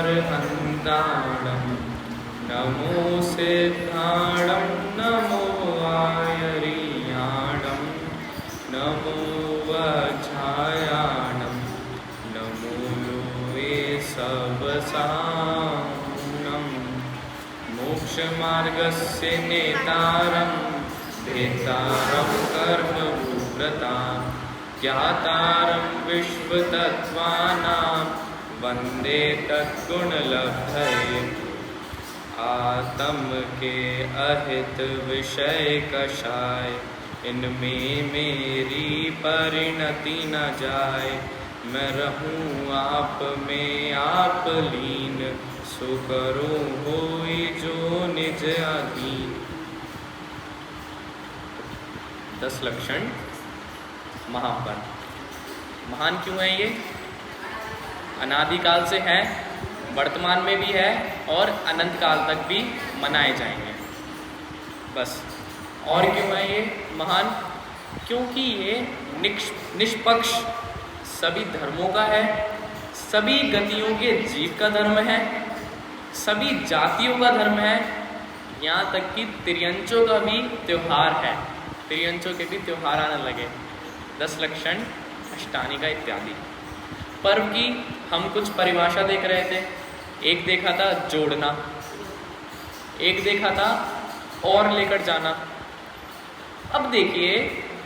अर्हन्ताणं नमो सिद्धाणं नमो आयर्याणं नमो वज्रायाणं नमो Lowe सबसानं मोक्षमार्गस्य नेतारं भेतारं कर्मव्रतां ज्ञातारं विश्वतत्त्वानां वन्दे तद्गुणलब्धये। आत्म के अहित विषय कषाय इनमें मेरी परिणति न जाए। मैं रहूं आप में आप लीन सो करो होई जो निज अधीन। 10 लक्षण महान। महान क्यों है ये? अनादिकाल से है, वर्तमान में भी है और अनंत काल तक भी मनाए जाएंगे। बस। और क्यों है ये महान? क्योंकि ये निष्पक्ष सभी धर्मों का है, सभी गतियों के जीव का धर्म है, सभी जातियों का धर्म है, यहाँ तक कि तिर्यंचों का भी त्यौहार है। तिर्यंचों के भी त्यौहार आने लगे। 10 लक्षण, अष्टानिका इत्यादि। पर्व की हम कुछ परिभाषा देख रहे थे। एक देखा था जोड़ना, एक देखा था और लेकर जाना। अब देखिए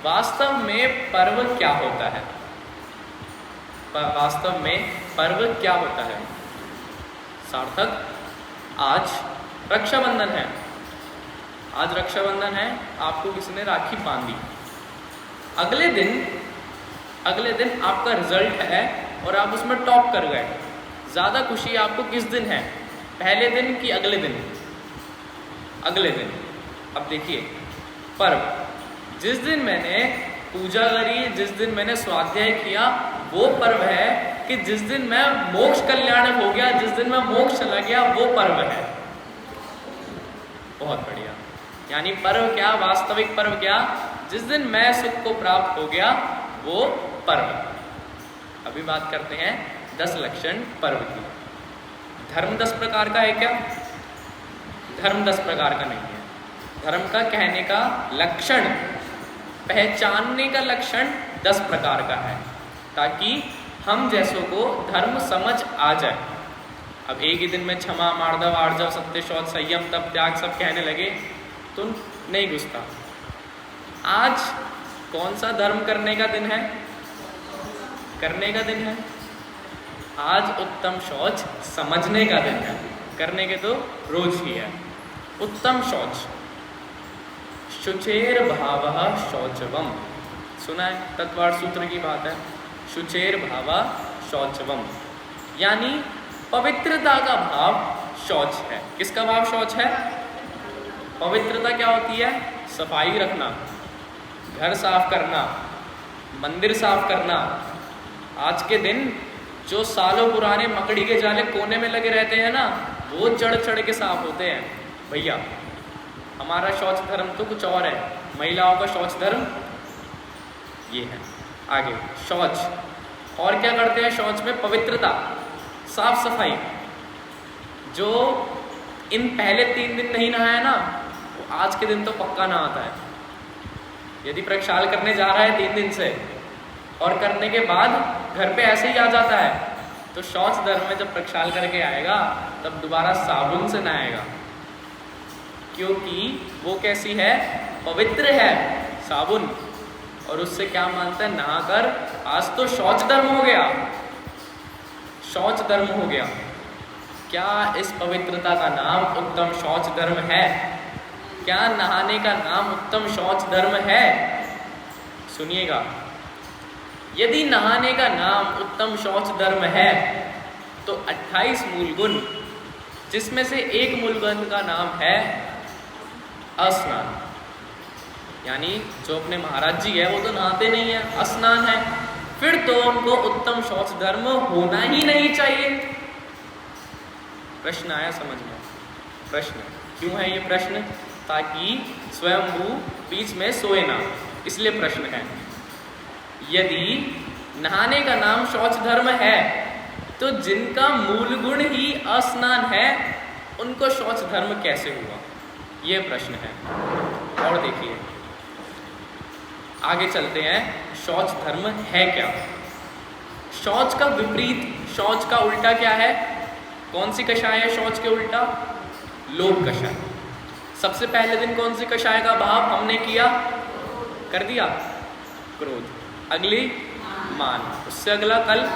वास्तव में पर्व क्या होता है। वास्तव में पर्व क्या होता है? सार्थक, आज रक्षाबंधन है। आज रक्षाबंधन है, आपको किसी ने राखी बांधी। अगले दिन आपका रिजल्ट है और आप उसमें टॉप कर गए। ज़्यादा खुशी आपको किस दिन है? पहले दिन कि अगले दिन? अगले दिन। अब देखिए पर्व, जिस दिन मैंने पूजा करी, जिस दिन मैंने स्वाध्याय किया, वो पर्व है। कि जिस दिन मैं मोक्ष कल्याणक हो गया, जिस दिन मैं मोक्ष चला गया, वो पर्व है। बहुत बढ़िया। यानी पर्व क्या? वास्तविक पर्व क्या? जिस दिन मैं सुख को प्राप्त हो गया, वो पर्व। अभी बात करते हैं 10 लक्षण पर्व की। धर्म 10 प्रकार का है क्या? धर्म 10 प्रकार का नहीं है। धर्म का कहने का लक्षण, पहचानने का लक्षण 10 प्रकार का है, ताकि हम जैसों को धर्म समझ आ जाए। अब एक ही दिन में क्षमा, मार्दव, आर्जव, सत्य, शौच, संयम, तप, त्याग सब कहने लगे तो नहीं घुसता। आज कौन सा धर्म करने का दिन है? करने का दिन है। आज उत्तम शौच समझने का दिन है। करने के तो रोज ही है। उत्तम शौच, शुचेर भावः शौचवम। सुना है? तत्वार्थ सूत्र की बात है। शुचेर भावः शौचवम, यानी पवित्रता का भाव शौच है। किसका भाव शौच है? पवित्रता क्या होती है? सफाई रखना, घर साफ करना, मंदिर साफ करना। आज के दिन जो सालों पुराने मकड़ी के जाले कोने में लगे रहते हैं ना, वो चढ़ चढ़ के साफ होते हैं। भैया हमारा शौच धर्म तो कुछ और है। महिलाओं का शौच धर्म ये है। आगे शौच, और क्या करते हैं शौच में? पवित्रता, साफ सफाई। जो इन पहले 3 दिन नहीं नहाया ना, वो आज के दिन तो पक्का नहाता है। यदि प्रक्षाल करने जा रहा है 3 दिन से और करने के बाद घर पे ऐसे ही आ जाता है, तो शौच धर्म में जब प्रक्षाल करके आएगा तब दोबारा साबुन से नहाएगा, क्योंकि वो कैसी है? पवित्र है साबुन। और उससे क्या मानता है? नहाकर आज तो शौच धर्म हो गया, शौच धर्म हो गया। क्या इस पवित्रता का नाम उत्तम शौच धर्म है? क्या नहाने का नाम उत्तम शौच धर्म है? सुनिएगा, यदि नहाने का नाम उत्तम शौच धर्म है तो 28 मूल गुण, जिसमें से एक मूल गुण का नाम है स्नान। यानी जो अपने महाराज जी है वो तो नहाते नहीं है, स्नान है। फिर तो उनको उत्तम शौच धर्म होना ही नहीं चाहिए। प्रश्न आया समझ में? प्रश्न क्यों है ये प्रश्न? ताकि स्वयंभू बीच में सोए ना, इसलिए प्रश्न है। यदि नहाने का नाम शौच धर्म है तो तो जिनका मूल गुण ही अस्नान है उनको शौच धर्म कैसे हुआ, ये प्रश्न है। और देखिए आगे चलते हैं, शौच धर्म है क्या। शौच का विपरीत, शौच का उल्टा क्या है? कौन सी कषाय है शौच के उल्टा? लोभ कषाय। सबसे पहले दिन कौन सी कषाय का भाव हमने किया, कर दिया? क्रोध। अगली मान, उससे अगला कल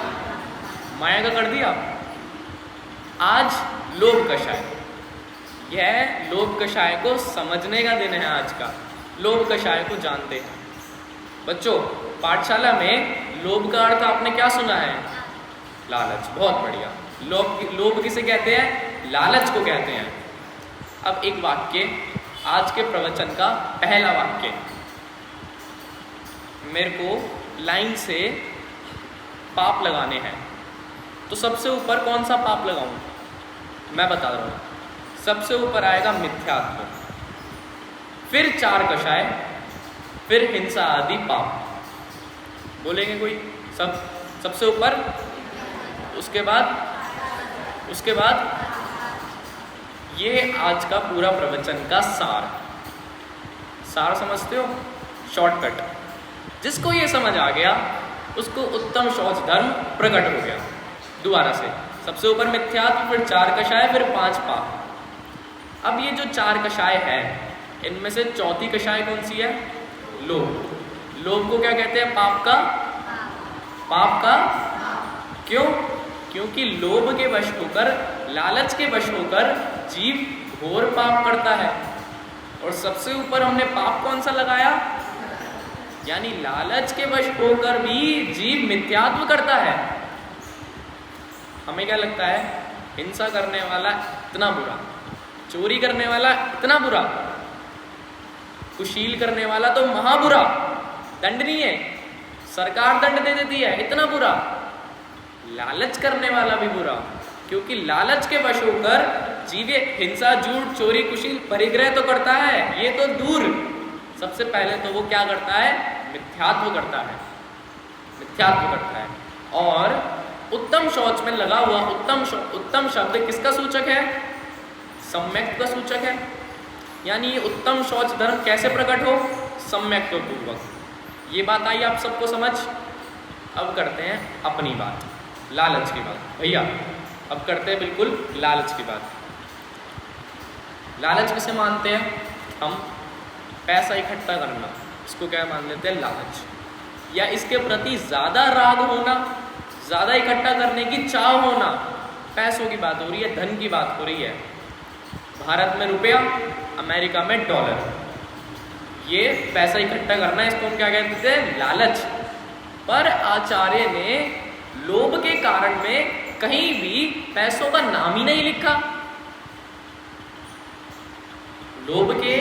माया का कर दिया। आज लोभ कषाय। यह लोभ कषाय को समझने का दिन है आज का। लोभ कषाय को जानते हैं बच्चों। पाठशाला में लोभ का अर्थ आपने क्या सुना है? लालच। बहुत बढ़िया। लोभ किसे कहते हैं? लालच को कहते हैं। अब एक वाक्य, आज के प्रवचन का पहला वाक्य, मेरे को लाइन से पाप लगाने हैं। तो सबसे ऊपर कौन सा पाप लगाऊं? मैं बता रहा हूं। सबसे ऊपर आएगा मिथ्यात्व, फिर 4 कषाय, फिर हिंसा आदि पाप। बोलेंगे कोई? सबसे ऊपर, उसके बाद ये आज का पूरा प्रवचन का सार समझते हो? शॉर्टकट। जिसको ये समझ आ गया उसको उत्तम शौच धर्म प्रकट हो गया। दोबारा से, सबसे ऊपर मिथ्यात्व, फिर 4 कषाय, फिर 5 पाप। अब ये जो 4 कषाय है, इनमें से चौथी कषाय कौन सी है? लोभ। लोभ को क्या कहते हैं? पाप का। क्यों? क्योंकि लोभ के वश होकर, लालच के वश होकर जीव घोर पाप करता है। और सबसे ऊपर हमने पाप कौन सा लगाया? यानी लालच के वश होकर भी जीव मिथ्यात्व करता है। हमें क्या लगता है? हिंसा करने वाला इतना बुरा, चोरी करने वाला इतना बुरा, कुशील करने वाला तो महाबुरा, दंडनीय, सरकार दंड दे देती है, इतना बुरा। लालच करने वाला भी बुरा, क्योंकि लालच के वश होकर जीव हिंसा, झूठ, चोरी, कुशील, परिग्रह तो करता है, ये तो दूर। सबसे पहले तो वो क्या करता है? मिथ्यात्व करता है। और उत्तम शौच में लगा हुआ उत्तम शब्द किसका सूचक है? सम्यक्त का सूचक है। यानी ये उत्तम शौच धर्म कैसे प्रकट हो? सम्यक्त पूर्वक। ये बात आई आप सबको समझ? अब करते हैं अपनी बात, लालच की बात। भैया अब करते हैं बिल्कुल लालच की बात। लालच किसे मानते हैं हम? पैसा इकट्ठा करना, इसको क्या मान लेते हैं? लालच। या इसके प्रति ज़्यादा राग होना, ज़्यादा इकट्ठा करने की चाह होना। पैसों की बात हो रही है, धन की बात हो रही है। भारत में रुपया, अमेरिका में डॉलर, ये पैसा इकट्ठा करना, इसको हम क्या कहते थे? लालच। पर आचार्य ने लोभ के कारण में कहीं भी पैसों का नाम ही नहीं लिखा। लोभ के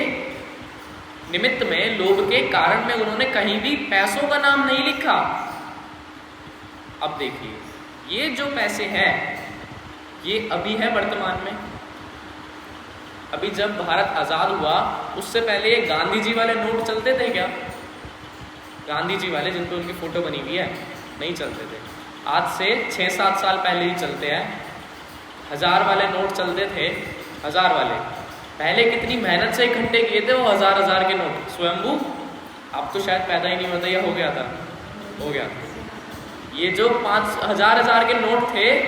निमित्त में, लोभ के कारण में उन्होंने कहीं भी पैसों का नाम नहीं लिखा। अब देखिए, ये जो पैसे हैं ये अभी है वर्तमान में। अभी जब भारत आज़ाद हुआ उससे पहले ये गांधी जी वाले नोट चलते थे क्या? गांधी जी वाले जिन पर उनकी फ़ोटो बनी हुई है, नहीं चलते थे। आज से 6-7 साल पहले ही चलते हैं। 1000 वाले नोट चलते थे, 1000 वाले। पहले कितनी मेहनत से इकट्ठे किए थे वो 1000 के नोट, स्वयंभू। अब तो शायद पैदा ही नहीं होता, या हो गया था? हो गया। ये जो 5000 के नोट थे,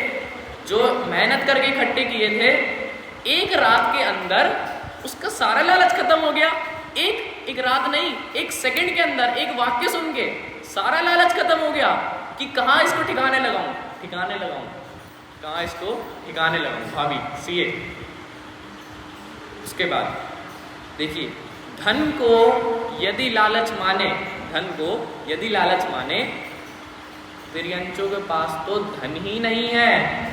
जो मेहनत करके इकट्ठे किए थे, एक रात के अंदर उसका सारा लालच खत्म हो गया। एक रात नहीं, 1 सेकंड के अंदर, एक वाक्य सुन के सारा लालच खत्म हो गया कि कहाँ इसको ठिकाने लगाऊं, कहाँ इसको ठिकाने लगाऊं। भाभी सीए। उसके बाद देखिए, धन को यदि लालच माने, तिर्यंचों के पास तो धन ही नहीं है।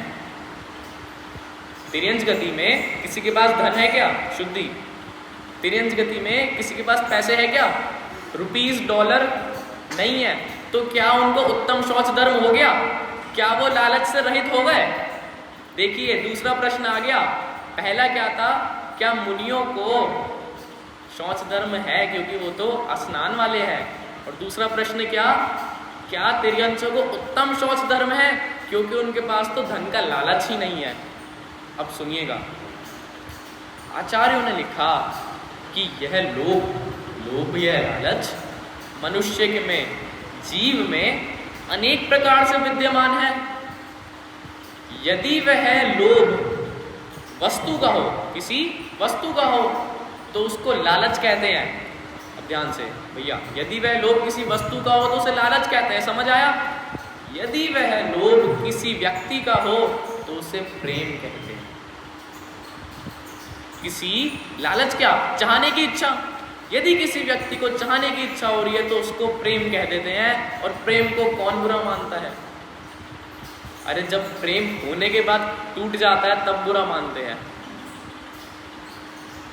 तिर्यंच गति में किसी के पास धन है क्या? शुद्धि। तिर्यंच गति में किसी के पास पैसे है क्या? रुपीस, डॉलर नहीं है। तो क्या उनको उत्तम शौच धर्म हो गया? क्या वो लालच से रहित हो गए? देखिए, दूसरा प्रश्न आ गया। पहला क्या था? क्या मुनियों को शौच धर्म है क्योंकि वो तो स्नान वाले हैं। और दूसरा प्रश्न क्या तिर्यंचों को उत्तम शौच धर्म है? क्योंकि उनके पास तो धन का लालच ही नहीं है। अब सुनिएगा, आचार्यों ने लिखा कि यह लोभ यह लालच मनुष्य के में, जीव में अनेक प्रकार से विद्यमान है। यदि वह लोभ वस्तु का हो, किसी वस्तु का हो, तो उसको लालच कहते हैं। अब ध्यान से भैया, यदि वह लोभ किसी वस्तु का हो तो उसे लालच कहते हैं, समझ आया? यदि वह लोभ किसी व्यक्ति का हो तो उसे प्रेम कहते हैं। किसी लालच, क्या? चाहने की इच्छा। यदि किसी व्यक्ति को चाहने की इच्छा हो रही है तो उसको प्रेम कह देते हैं। और प्रेम को कौन बुरा मानता है? अरे जब प्रेम होने के बाद टूट जाता है तब बुरा मानते हैं।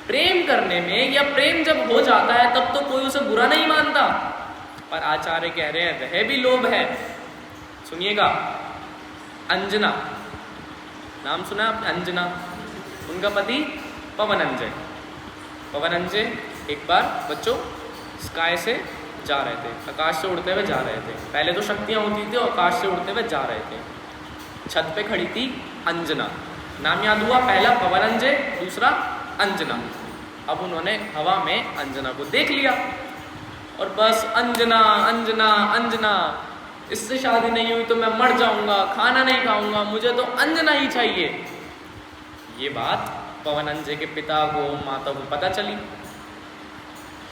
प्रेम करने में या प्रेम जब हो जाता है तब तो कोई उसे बुरा नहीं मानता। पर आचार्य कह रहे हैं वह भी लोभ है। सुनिएगा, अंजना, नाम सुना आपने? अंजना, उनका पति पवनंजय। पवनंजय एक बार बच्चों स्काई से जा रहे थे, आकाश से उड़ते हुए जा रहे थे। पहले तो शक्तियां होती थी और आकाश से उड़ते हुए जा रहे थे। छत पे खड़ी थी अंजना, नाम याद हुआ? पहला पवनंजय, दूसरा अंजना। अब उन्होंने हवा में अंजना को देख लिया और बस अंजना अंजना अंजना, इससे शादी नहीं हुई तो मैं मर जाऊंगा, खाना नहीं खाऊंगा, मुझे तो अंजना ही चाहिए। ये बात पवनंजय के पिता को, माता को पता चली।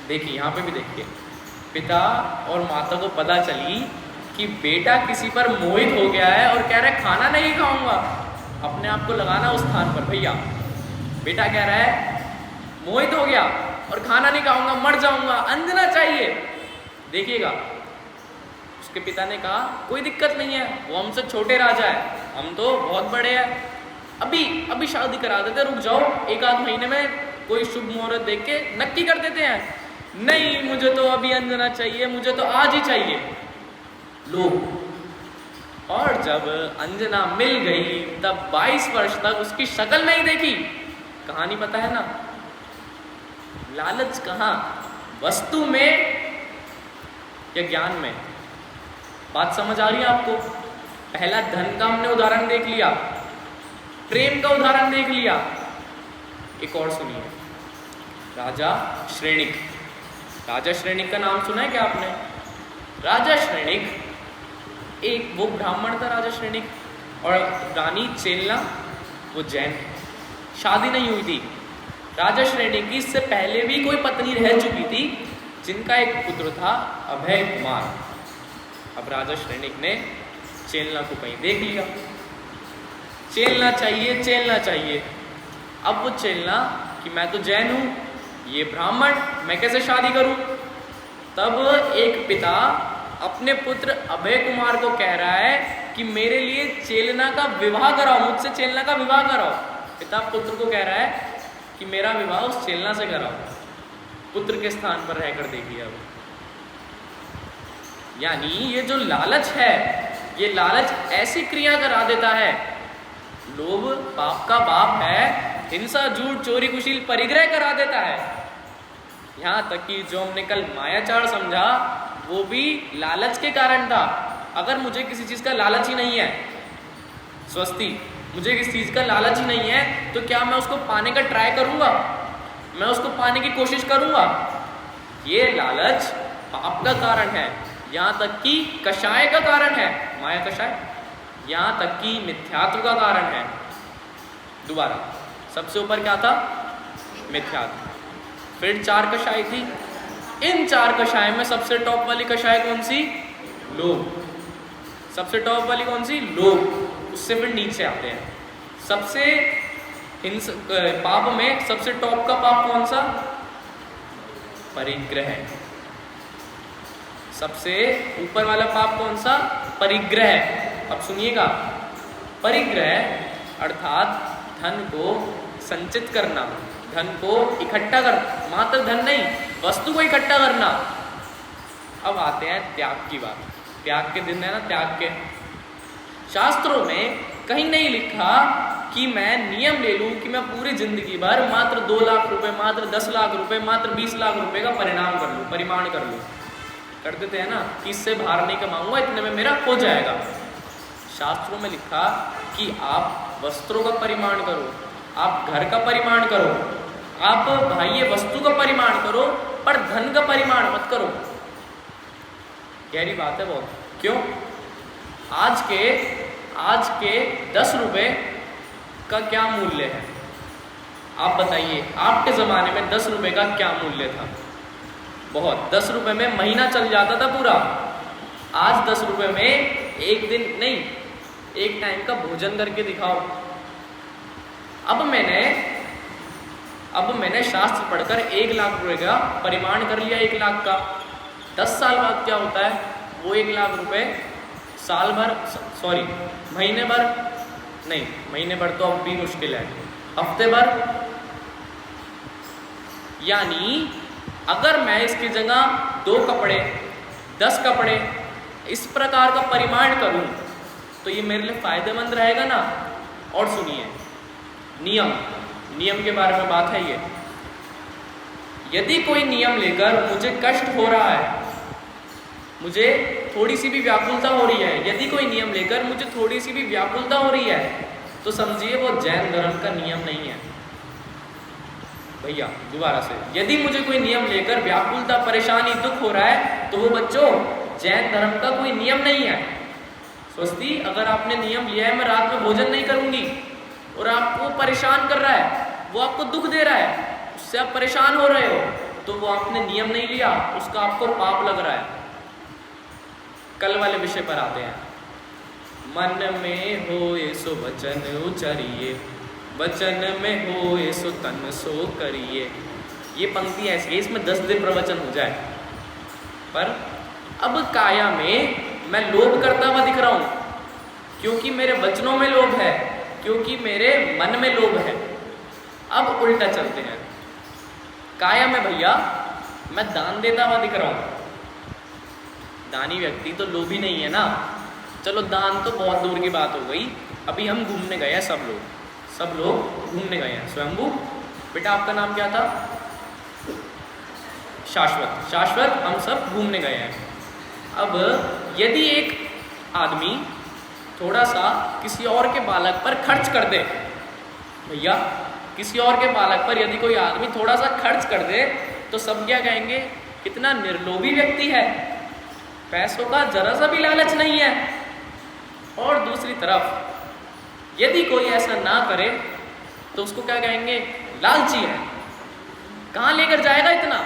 देखिए यहाँ पे भी देखिए, पिता और माता को पता चली कि बेटा किसी पर मोहित हो गया है और कह रहा है खाना नहीं खाऊंगा। अपने आप को लगाना उस स्थान पर भैया। बेटा कह रहा है मोहित हो गया और खाना नहीं खाऊंगा, मर जाऊंगा, अंजना चाहिए। देखिएगा, उसके पिता ने कहा कोई दिक्कत नहीं है, वो हमसे छोटे राजा है, हम तो बहुत बड़े हैं, अभी शादी करा देते, रुक जाओ, एक आध महीने में कोई शुभ मुहूर्त देख के नक्की कर देते हैं। नहीं, मुझे तो अभी अंजना चाहिए, मुझे तो आज ही चाहिए। लो, और जब अंजना मिल गई तब 22 वर्ष तक उसकी शक्ल नहीं देखी। कहानी पता है ना? लालच कहाँ? वस्तु में या ज्ञान में? बात समझ आ रही है आपको? पहला धन का हमने उदाहरण देख लिया, प्रेम का उदाहरण देख लिया। एक और सुनिए, राजा श्रेणिक। राजा श्रेणिक का नाम सुना है क्या आपने? राजा श्रेणिक एक वो ब्राह्मण था, राजा श्रेणिक, और रानी चेलना वो जैन। शादी नहीं हुई थी राजा श्रेणिक की, इससे पहले भी कोई पत्नी रह चुकी थी जिनका एक पुत्र था अभय कुमार। अब राजा श्रेणिक ने चेलना को कहीं देख लिया, चेलना चाहिए, चेलना चाहिए। अब वो चेलना कि मैं तो जैन हूँ, ये ब्राह्मण, मैं कैसे शादी करूँ? तब एक पिता अपने पुत्र अभय कुमार को कह रहा है कि मेरे लिए चेलना का विवाह कराओ, मुझसे चेलना का विवाह कराओ। पिता पुत्र को कह रहा है कि मेरा विवाह उस चेलना से कराओ। पुत्र के स्थान पर रहकर देखिए। अब यानी ये जो लालच है, ये लालच ऐसी क्रिया करा देता है। लोभ पाप का बाप है, हिंसा, झूठ, चोरी, कुशील, परिग्रह करा देता है। यहाँ तक कि जो हमने कल मायाचार समझा वो भी लालच के कारण था। अगर मुझे किसी चीज का लालच ही नहीं है, स्वस्ति, मुझे किसी चीज का लालच ही नहीं है, तो क्या मैं उसको पाने का ट्राई करूंगा? मैं उसको पाने की कोशिश करूंगा? ये लालच पाप का कारण है, यहाँ तक कि कषाय का कारण है, माया कषाय, यहाँ तक कि मिथ्यात्व का कारण है। दोबारा, सबसे ऊपर क्या था? मिथ्यात्व। फिर 4 कषाय थी। इन 4 कषाय में सबसे टॉप वाली कषाय कौन सी? लोभ। सबसे टॉप वाली कौन सी? लोभ। उससे फिर नीचे आते हैं। सबसे पाप में सबसे टॉप का पाप कौन सा? परिग्रह। सबसे ऊपर वाला पाप कौन सा? परिग्रह। अब सुनिएगा, परिग्रह अर्थात धन को संचित करना, धन को इकट्ठा करना, मात्र धन नहीं, वस्तु को इकट्ठा करना। अब आते हैं त्याग की बात। त्याग के दिन है ना, त्याग के। शास्त्रों में कहीं नहीं लिखा कि मैं नियम ले लूं कि मैं पूरी जिंदगी भर मात्र 2 लाख रुपए, मात्र 10 लाख रुपए, मात्र 20 लाख रुपए का परिणाम कर लूं, परिमाण कर लूं। कर देते हैं ना कि इससे बाहर नहीं कमाऊंगा, इतने में मेरा हो जाएगा। शास्त्रों में लिखा कि आप वस्त्रों का परिमाण करो, आप घर का परिमाण करो, आप बाह्य वस्तु का परिमाण करो, पर धन का परिमाण मत करो। गहरी बात है बहुत। क्यों? आज के 10 रुपये का क्या मूल्य है? आप बताइए, आपके ज़माने में 10 रुपये का क्या मूल्य था? बहुत। 10 रुपये में महीना चल जाता था पूरा। आज 10 रुपये में एक दिन नहीं, एक टाइम का भोजन करके दिखाओ। अब मैंने शास्त्र पढ़कर 1 लाख रुपए का परिमाण कर लिया, 1 लाख का। 10 साल बाद क्या होता है? वो 1 लाख रुपए महीने भर नहीं, महीने भर तो अब भी मुश्किल है, हफ्ते भर। यानी अगर मैं इसकी जगह 2 कपड़े, 10 कपड़े इस प्रकार का परिमाण करूं तो ये मेरे लिए फायदेमंद रहेगा ना। और सुनिए, नियम के बारे में बात है ये। यदि कोई नियम लेकर मुझे कष्ट हो रहा है, मुझे थोड़ी सी भी व्याकुलता हो रही है, यदि कोई नियम लेकर मुझे थोड़ी सी भी व्याकुलता हो रही है, तो समझिए वो जैन धर्म का नियम नहीं है। भैया दोबारा से, यदि मुझे कोई नियम लेकर व्याकुलता, परेशानी, दुख हो रहा है, तो वो बच्चों जैन धर्म का कोई नियम नहीं है। स्वस्ति, अगर आपने नियम लिया है मैं रात में भोजन नहीं करूंगी और आपको परेशान कर रहा है, वो आपको दुख दे रहा है, उससे आप परेशान हो रहे हो, तो वो आपने नियम नहीं लिया, उसका आपको पाप लग रहा है। कल वाले विषय पर आते हैं। मन में होए सो वचन उचरिए, वचन में होए सो तन सो करिए। ये पंक्ति ऐसी है, इसमें 10 दिन प्रवचन हो जाए। पर अब काया में मैं लोभ करता हुआ दिख रहा हूं, क्योंकि मेरे वचनों में लोभ है, क्योंकि मेरे मन में लोभ है। अब उल्टा चलते हैं। काया में भैया मैं दान देता हुआ दिख रहा हूं। दानी व्यक्ति तो लोभी नहीं है ना। चलो दान तो बहुत दूर की बात हो गई। अभी हम घूमने गए हैं, सब लोग घूमने गए हैं। स्वयंभू बेटा, आपका नाम क्या था? शाश्वत, हम सब घूमने गए हैं। अब यदि एक आदमी थोड़ा सा किसी और के बालक पर खर्च कर दे, भैया किसी और के बालक पर यदि कोई आदमी थोड़ा सा खर्च कर दे, तो सब क्या कहेंगे? कितना निर्लोभी व्यक्ति है, पैसों का जरा सा भी लालच नहीं है। और दूसरी तरफ यदि कोई ऐसा ना करे तो उसको क्या कहेंगे? लालची है। कहाँ लेकर जाएगा इतना?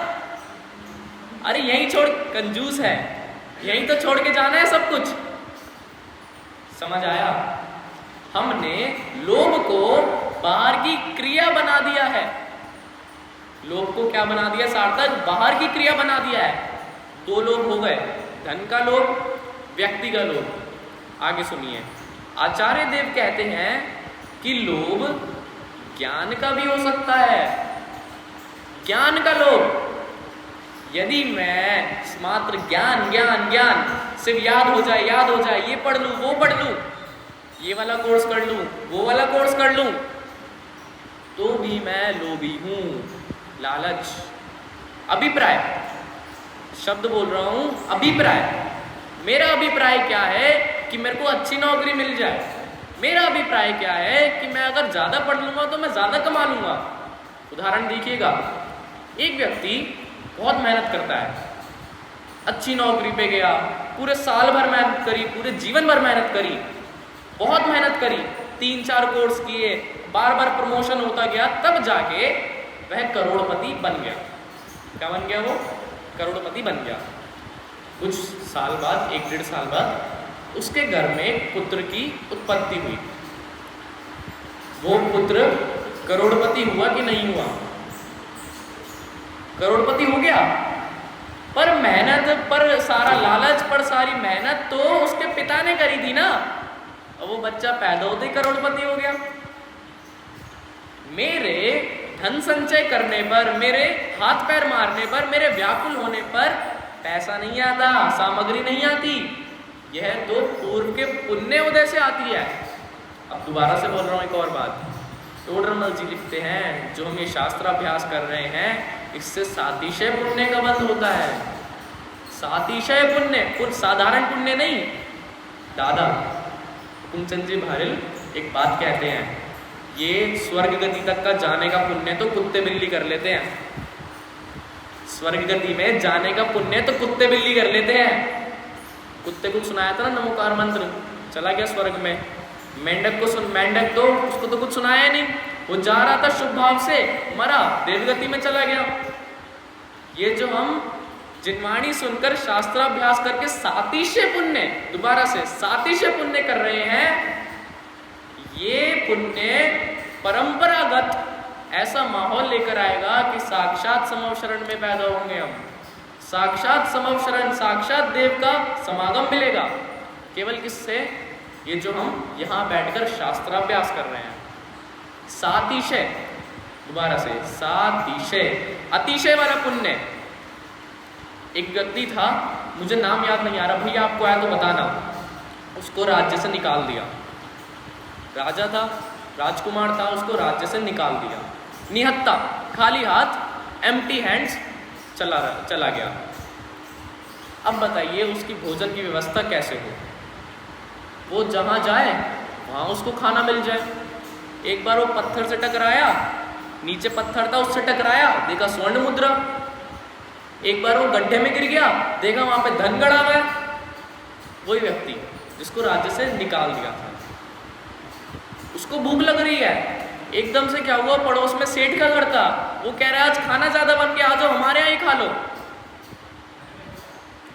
अरे यहीं छोड़, कंजूस है, यहीं तो छोड़ के जाना है सब कुछ। समझ आया? हमने लोभ को बाहर की क्रिया बना दिया है। लोभ को क्या बना दिया सार्थक? बाहर की क्रिया बना दिया है। 2 लोभ हो गए, धन का लोभ, व्यक्ति का लोभ। आगे सुनिए, आचार्य देव कहते हैं कि लोभ ज्ञान का भी हो सकता है। ज्ञान का लोभ, यदि मैं मात्र ज्ञान सिर्फ याद हो जाए, ये पढ़ लूं, वो पढ़ लूं, ये वाला कोर्स कर लूं, वो वाला कोर्स कर लूं, तो भी मैं लोभी हूं। लालच। अभिप्राय शब्द बोल रहा हूं, अभिप्राय। मेरा अभिप्राय क्या है कि मेरे को अच्छी नौकरी मिल जाए। मेरा अभिप्राय क्या है कि मैं अगर ज़्यादा पढ़ लूँगा तो मैं ज़्यादा कमा लूँगा। उदाहरण देखिएगा, एक व्यक्ति बहुत मेहनत करता है, अच्छी नौकरी पे गया, पूरे साल भर मेहनत करी, पूरे जीवन भर मेहनत करी, बहुत मेहनत करी, 3-4 कोर्स किए, बार बार प्रमोशन होता गया, तब जाके वह करोड़पति बन गया। क्या बन गया? वो करोड़पति बन गया। कुछ साल बाद, 1-1.5 साल बाद उसके घर में एक पुत्र की उत्पत्ति हुई। वो पुत्र करोड़पति हुआ कि नहीं हुआ? करोड़पति हो गया, पर मेहनत पर सारा लालच पर सारी मेहनत तो उसके पिता ने करी थी ना। और वो बच्चा पैदा होते ही करोड़पति हो गया। मेरे धन संचय करने पर, मेरे हाथ पैर मारने पर, मेरे व्याकुल होने पर पैसा नहीं आता, सामग्री नहीं आती। यह तो पूर्व के पुण्य उदय से आती है। अब दोबारा से बोल रहा हूँ एक और बात। टोडरमल जी लिखते हैं, जो हम ये शास्त्राभ्यास कर रहे हैं, इससे सातिशय पुण्य का बंध होता है। सातिशय पुण्य, कुछ साधारण पुण्य नहीं। दादा पुंगचंद जी भारिल एक बात कहते हैं, ये स्वर्ग गति तक का जाने का पुण्य तो कुत्ते बिल्ली कर लेते हैं। स्वर्ग गति में जाने का पुण्य तो कुत्ते बिल्ली कर लेते हैं। कुत्ते को सुनाया था ना नमोकार मंत्र, चला गया स्वर्ग में। मेंढक तो उसको तो कुछ सुनाया नहीं, वो जा रहा था शुभ भाव से, मरा, देवगति में चला गया। ये जो हम जिनवाणी सुनकर शास्त्राभ्यास करके सातिशय पुण्य, दोबारा से सातिशय पुण्य कर रहे हैं, ये पुण्य परंपरागत ऐसा माहौल लेकर आएगा कि साक्षात समव शरण में पैदा होंगे हम। साक्षात समव शरण, साक्षात देव का समागम मिलेगा। केवल किससे? ये जो हम यहाँ बैठकर शास्त्राभ्यास कर रहे हैं। सातिशय, दोबारा से सातिशय, अतिशय वाला पुण्य। एक व्यक्ति था, मुझे नाम याद नहीं आ रहा, भैया आपको आया तो बताना, उसको राज्य से निकाल दिया। राजा था, राजकुमार था, उसको राज्य से निकाल दिया। निहत्ता, खाली हाथ, एम्प्टी हैंड्स चला गया। अब बताइए उसकी भोजन की व्यवस्था कैसे हो? वो जहाँ जाए वहाँ उसको खाना मिल जाए। एक बार वो पत्थर से टकराया, नीचे पत्थर था उससे टकराया, देखा स्वर्ण मुद्रा। एक बार वो गड्ढे में गिर गया, देखा वहाँ पे धन गड़ा हुआ है। वही व्यक्ति जिसको राज्य से निकाल दिया था, उसको भूख लग रही है। एकदम से क्या हुआ, पड़ोस में सेठ का घर था, वो कह रहा है आज खाना ज्यादा बन गया, आ जाओ हमारे यहाँ ही खा लो,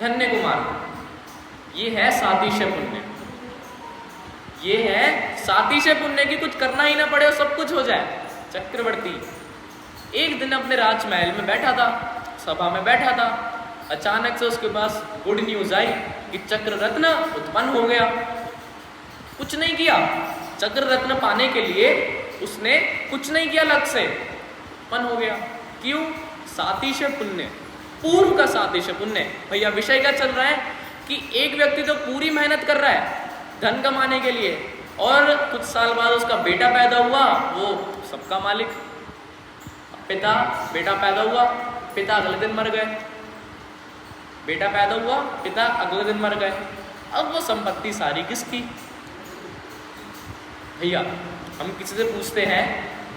धन्य कुमार। ये है सातिशय पुण्य। ये है सातिशय पुण्य की कुछ करना ही ना पड़े और सब कुछ हो जाए। चक्रवर्ती एक दिन अपने राजमहल में बैठा था, सभा में बैठा था, अचानक से उसके पास गुड न्यूज आई कि चक्र रत्न उत्पन्न हो गया। कुछ नहीं किया, चक्र रत्न पाने के लिए उसने कुछ नहीं किया, लग से उत्पन्न हो गया। क्यों? सातिशय पुण्य, पूर्व का सातिशय पुण्य। भैया विषय क्या चल रहा है कि एक व्यक्ति तो पूरी मेहनत कर रहा है धन कमाने के लिए, और कुछ साल बाद उसका बेटा पैदा हुआ, वो सबका मालिक। बेटा पैदा हुआ, पिता अगले दिन मर गए। बेटा पैदा हुआ, पिता अगले दिन मर गए। अब वो संपत्ति सारी किसकी? भैया हम किसी से पूछते हैं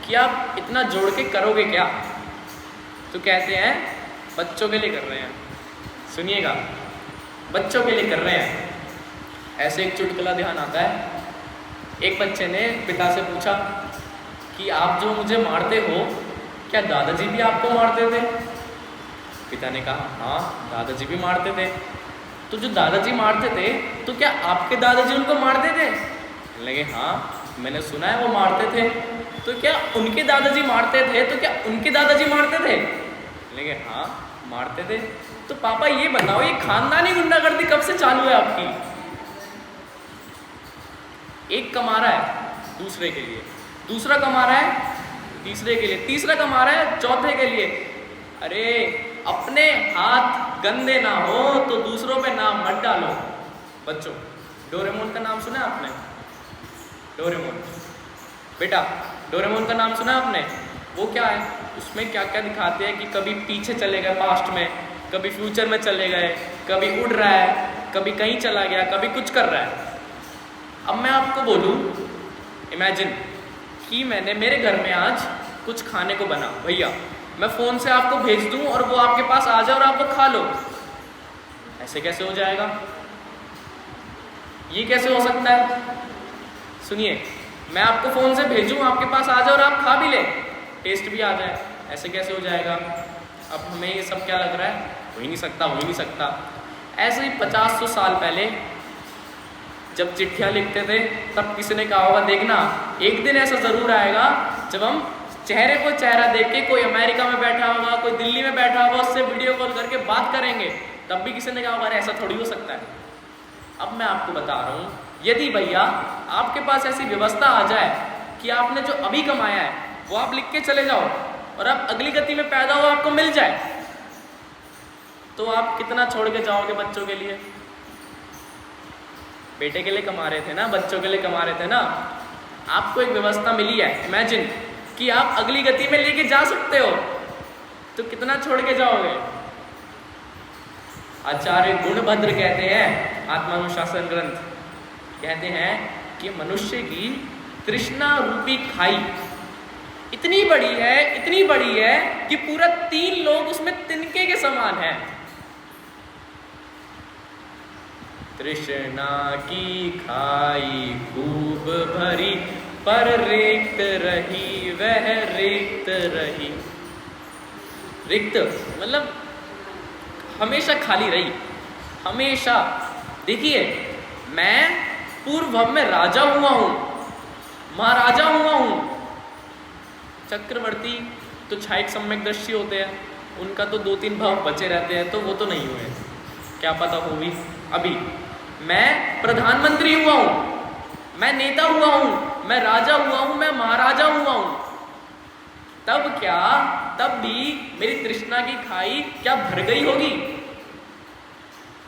कि आप इतना जोड़ के करोगे क्या, तो कहते हैं बच्चों के लिए कर रहे हैं। सुनिएगा, बच्चों के लिए कर रहे हैं। ऐसे एक चुटकुला ध्यान आता है। एक बच्चे ने पिता से पूछा कि आप जो मुझे मारते हो, क्या दादाजी भी आपको मारते थे? पिता ने कहा हाँ, दादाजी भी मारते थे। तो जो दादाजी मारते थे, तो क्या आपके दादाजी उनको मारते थे? लगे हाँ, मैंने सुना है वो मारते थे। तो क्या उनके दादाजी मारते थे? तो क्या उनके दादाजी मारते थे? लगे हाँ, मारते थे। तो पापा ये बताओ, ये खानदानी गुंडागर्दी कब से चालू है आपकी? एक कमा रहा है दूसरे के लिए, दूसरा कमा रहा है तीसरे के लिए, तीसरा कमा रहा है चौथे के लिए। अरे अपने हाथ गंदे ना हो तो दूसरों पे नाम मत डालो। बच्चों, डोरेमोन का नाम सुना आपने? डोरेमोन, बेटा डोरेमोन का नाम सुना आपने? वो क्या है, उसमें क्या क्या दिखाते हैं कि कभी पीछे चले गए पास्ट में, कभी फ्यूचर में चले गए, कभी उड़ रहा है, कभी कहीं चला गया, कभी कुछ कर रहा है। अब मैं आपको बोलूं, इमेजिन कि मैंने मेरे घर में आज कुछ खाने को बना, भैया मैं फ़ोन से आपको भेज दूं और वो आपके पास आ जाए और आप वो खा लो। ऐसे कैसे हो जाएगा? ये कैसे हो सकता है? सुनिए, मैं आपको फ़ोन से भेजूं, आपके पास आ जाए और आप खा भी ले, टेस्ट भी आ जाए, ऐसे कैसे हो जाएगा? अब हमें ये सब क्या लग रहा है? हो ही नहीं सकता, हो ही नहीं सकता। ऐसे ही 50-100 साल पहले जब चिट्ठियाँ लिखते थे, तब किसी ने कहा होगा देखना एक दिन ऐसा ज़रूर आएगा जब हम चेहरे को चेहरा देख के, कोई अमेरिका में बैठा होगा, कोई दिल्ली में बैठा होगा, उससे वीडियो कॉल करके बात करेंगे। तब भी किसी ने कहा होगा अरे ऐसा थोड़ी हो सकता है। अब मैं आपको बता रहा हूँ, यदि भैया आपके पास ऐसी व्यवस्था आ जाए कि आपने जो अभी कमाया है वो आप लिख के चले जाओ और आप अगली गति में पैदा हो आपको मिल जाए, तो आप कितना छोड़ के जाओगे बच्चों के लिए? बेटे के लिए कमा रहे थे ना, बच्चों के लिए कमा रहे थे ना। आपको एक व्यवस्था मिली है, इमेजिन कि आप अगली गति में लेके जा सकते हो, तो कितना छोड़ के जाओगे? आचार्य गुणभद्र कहते हैं, आत्मानुशासन ग्रंथ कहते हैं कि मनुष्य की तृष्णा रूपी खाई इतनी बड़ी है कि पूरा 3 लोग उसमें तिनके के समान है। तृष्णा की खाई खूब भरी, पर रिक्त रही वह रिक्त रही। रिक्त मतलब हमेशा खाली रही, हमेशा। देखिए, मैं पूर्व भव में राजा हुआ हूं, महाराजा हुआ हूं। चक्रवर्ती तो छायक सम्यकदर्शी होते हैं, उनका तो 2-3 भाव बचे रहते हैं, तो वो तो नहीं हुए, क्या पता हो भी। अभी मैं प्रधानमंत्री हुआ हूं, मैं नेता हुआ हूं, मैं राजा हुआ हूं, मैं महाराजा हुआ हूं। तब भी मेरी तृष्णा की खाई क्या भर गई होगी?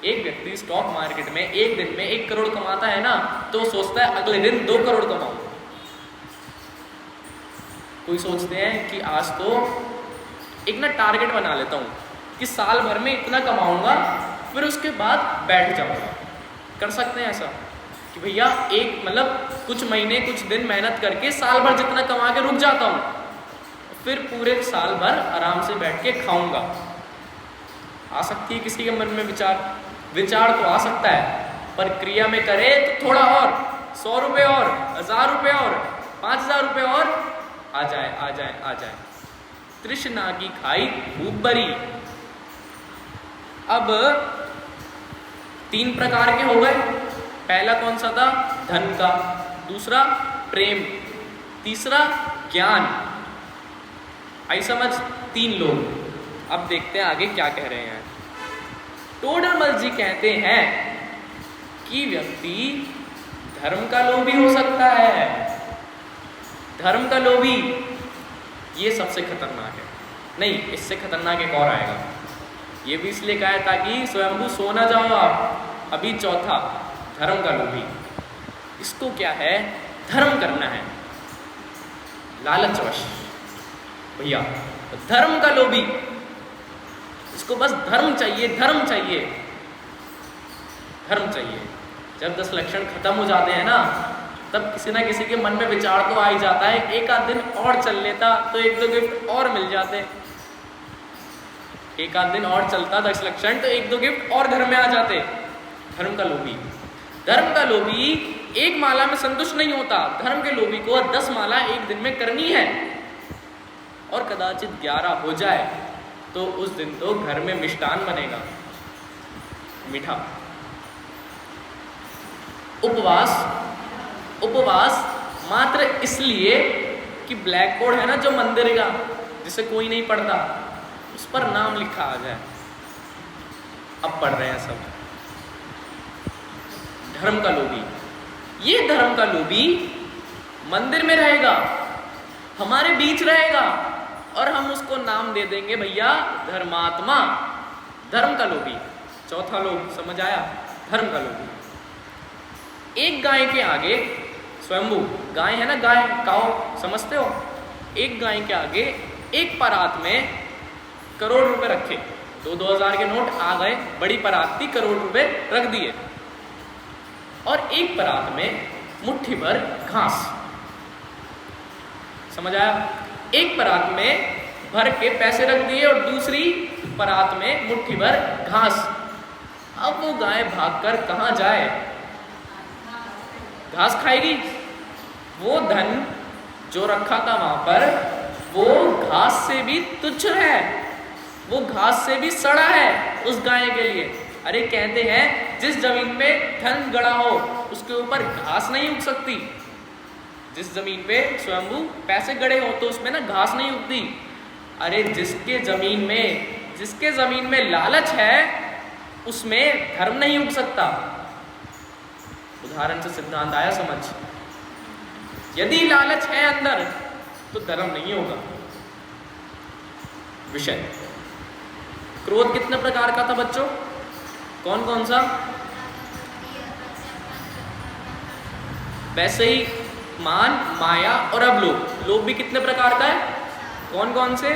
एक व्यक्ति स्टॉक मार्केट में एक दिन में 1 करोड़ कमाता है ना, तो सोचता है अगले दिन 2 करोड़ कमाऊं। कोई सोचते हैं कि आज तो एक ना टारगेट बना लेता हूं कि साल भर में इतना कमाऊंगा, फिर उसके बाद बैठ जाऊंगा। कर सकते हैं ऐसा कि भैया कुछ महीने कुछ दिन मेहनत करके साल भर जितना कमा के रुक जाता हूं, फिर पूरे साल भर आराम से बैठ के खाऊंगा। आ सकती है किसी के मन में विचार तो आ सकता है, पर क्रिया में करे तो थोड़ा और, 100 रुपये और, 1000 रुपये और, 5000 रुपये और आ जाए। तृष्णा की खाई खूब भरी। अब 3 प्रकार के हो गए। पहला कौन सा था? धन का, दूसरा प्रेम, तीसरा ज्ञान। आई समझ? 3 लोग। अब देखते हैं आगे क्या कह रहे हैं। टोडरमल जी कहते हैं कि व्यक्ति धर्म का लोभी हो सकता है। धर्म का लोभी, ये सबसे खतरनाक है। नहीं, इससे खतरनाक एक और आएगा। ये भी इसलिए कहा है ताकि स्वयंभू सो ना जाओ आप। अभी चौथा, धर्म का लोभी। इसको क्या है? धर्म करना है, लालचवश। भैया धर्म का लोभी, इसको बस धर्म चाहिए। जब 10 लक्षण खत्म हो जाते हैं ना, तब किसी ना किसी के मन में विचार तो आ ही जाता है, एक आध दिन और चल लेता तो 1-2 गिफ्ट और मिल जाते। एक आध दिन और चलता 10 लक्षण तो 1-2 गिफ्ट और घर में आ जाते। धर्म का लोभी एक माला में संतुष्ट नहीं होता। धर्म के लोभी को 10 माला एक दिन में करनी है, और कदाचित 11 हो जाए तो उस दिन तो घर में मिष्टान बनेगा, मीठा। उपवास मात्र इसलिए कि ब्लैक बोर्ड है ना जो मंदिर का, जिसे कोई नहीं पढ़ता, उस पर नाम लिखा आ जाए। अब पढ़ रहे हैं सब। धर्म का लोभी, ये धर्म का लोभी मंदिर में रहेगा, हमारे बीच रहेगा, और हम उसको नाम दे देंगे भैया धर्मात्मा। धर्म का लोभी। चौथा लोग समझ आया? धर्म का लोभी। एक गाय के आगे, स्वयंभू गाय है ना, गाय काऊ समझते हो? एक गाय के आगे एक परात में करोड़ रुपए रखे, 2-2 हज़ार के नोट आ गए, बड़ी परात थी, करोड़ रुपए रख दिए, और एक परात में मुट्ठी भर घास। समझ आया? एक परात में भर के पैसे रख दिए और दूसरी परात में मुट्ठी भर घास। अब वो गाय भागकर कहाँ जाए? घास खाएगी। वो धन जो रखा था वहां पर, वो घास से भी तुच्छ है, वो घास से भी सड़ा है उस गाय के लिए। अरे कहते हैं जिस जमीन पे धन गड़ा हो उसके ऊपर घास नहीं उग सकती। जिस जमीन पे स्वयंभू पैसे गड़े हो तो उसमें ना घास नहीं उगती। अरे जिसके जमीन में लालच है उसमें धर्म नहीं उग सकता। उदाहरण से सिद्धांत आया समझ? यदि लालच है अंदर तो धर्म नहीं होगा। विषय क्रोध कितने प्रकार का था बच्चों? कौन कौन सा? वैसे ही मान, माया और अवलोभ। लोभ भी कितने प्रकार का है? कौन कौन से?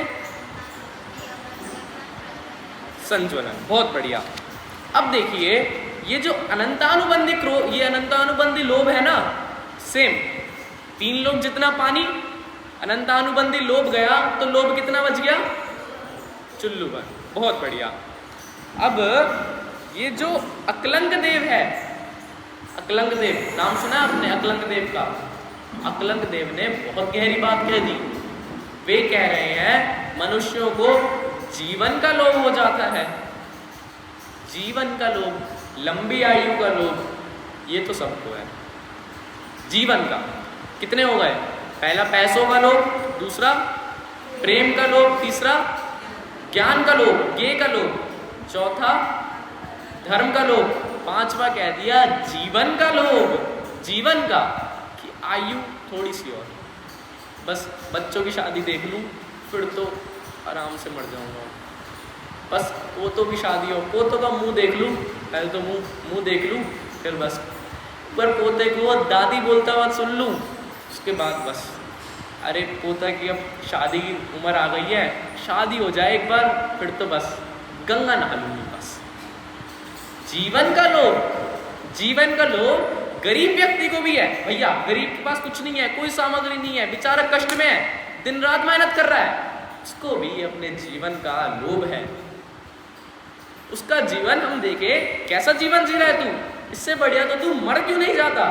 संज्वलन। बहुत बढ़िया। अब देखिए ये जो अनंतानुबंधी क्रोध, ये अनंतानुबंधी लोभ है ना, सेम, 3 लोग जितना पानी, अनंतानुबंधी लोभ गया तो लोभ कितना बच गया? चुल्लू भर। बहुत बढ़िया। अब ये जो अकलंग देव है, अकलंग देव नाम सुना आपने अकलंग देव का? अकलंग देव ने बहुत गहरी बात कह दी। वे कह रहे हैं मनुष्यों को जीवन का लोभ हो जाता है, जीवन का लोभ, लंबी आयु का लोभ, ये तो सबको है। जीवन का कितने हो गए? पहला पैसों का लोभ, दूसरा प्रेम का लोभ, तीसरा ज्ञान का लोभ, ज्ञ का लोभ, चौथा धर्म का लोभ, पांचवा कह दिया जीवन का लोभ। जीवन का कि आयु थोड़ी सी और, बस बच्चों की शादी देख लूं फिर तो आराम से मर जाऊंगा, बस पोतों की शादी हो, पोतों का मुंह देख लूं, पहले तो मुंह देख लूं, फिर बस पर पोते को दादी बोलता हुआ सुन लूं, उसके बाद बस अरे पोता की अब शादी की उम्र आ गई है, शादी हो जाए एक बार, फिर तो बस गंगा नहा लूंगी बस। जीवन का लोभ, जीवन का लोभ गरीब व्यक्ति को भी है भैया। गरीब के पास कुछ नहीं है, कोई सामग्री नहीं है, बेचारा कष्ट में है, दिन रात मेहनत कर रहा है, उसको भी अपने जीवन का लोभ है। उसका जीवन हम देखे कैसा जीवन जी रहा है तू, इससे बढ़िया तो तू मर क्यों नहीं जाता।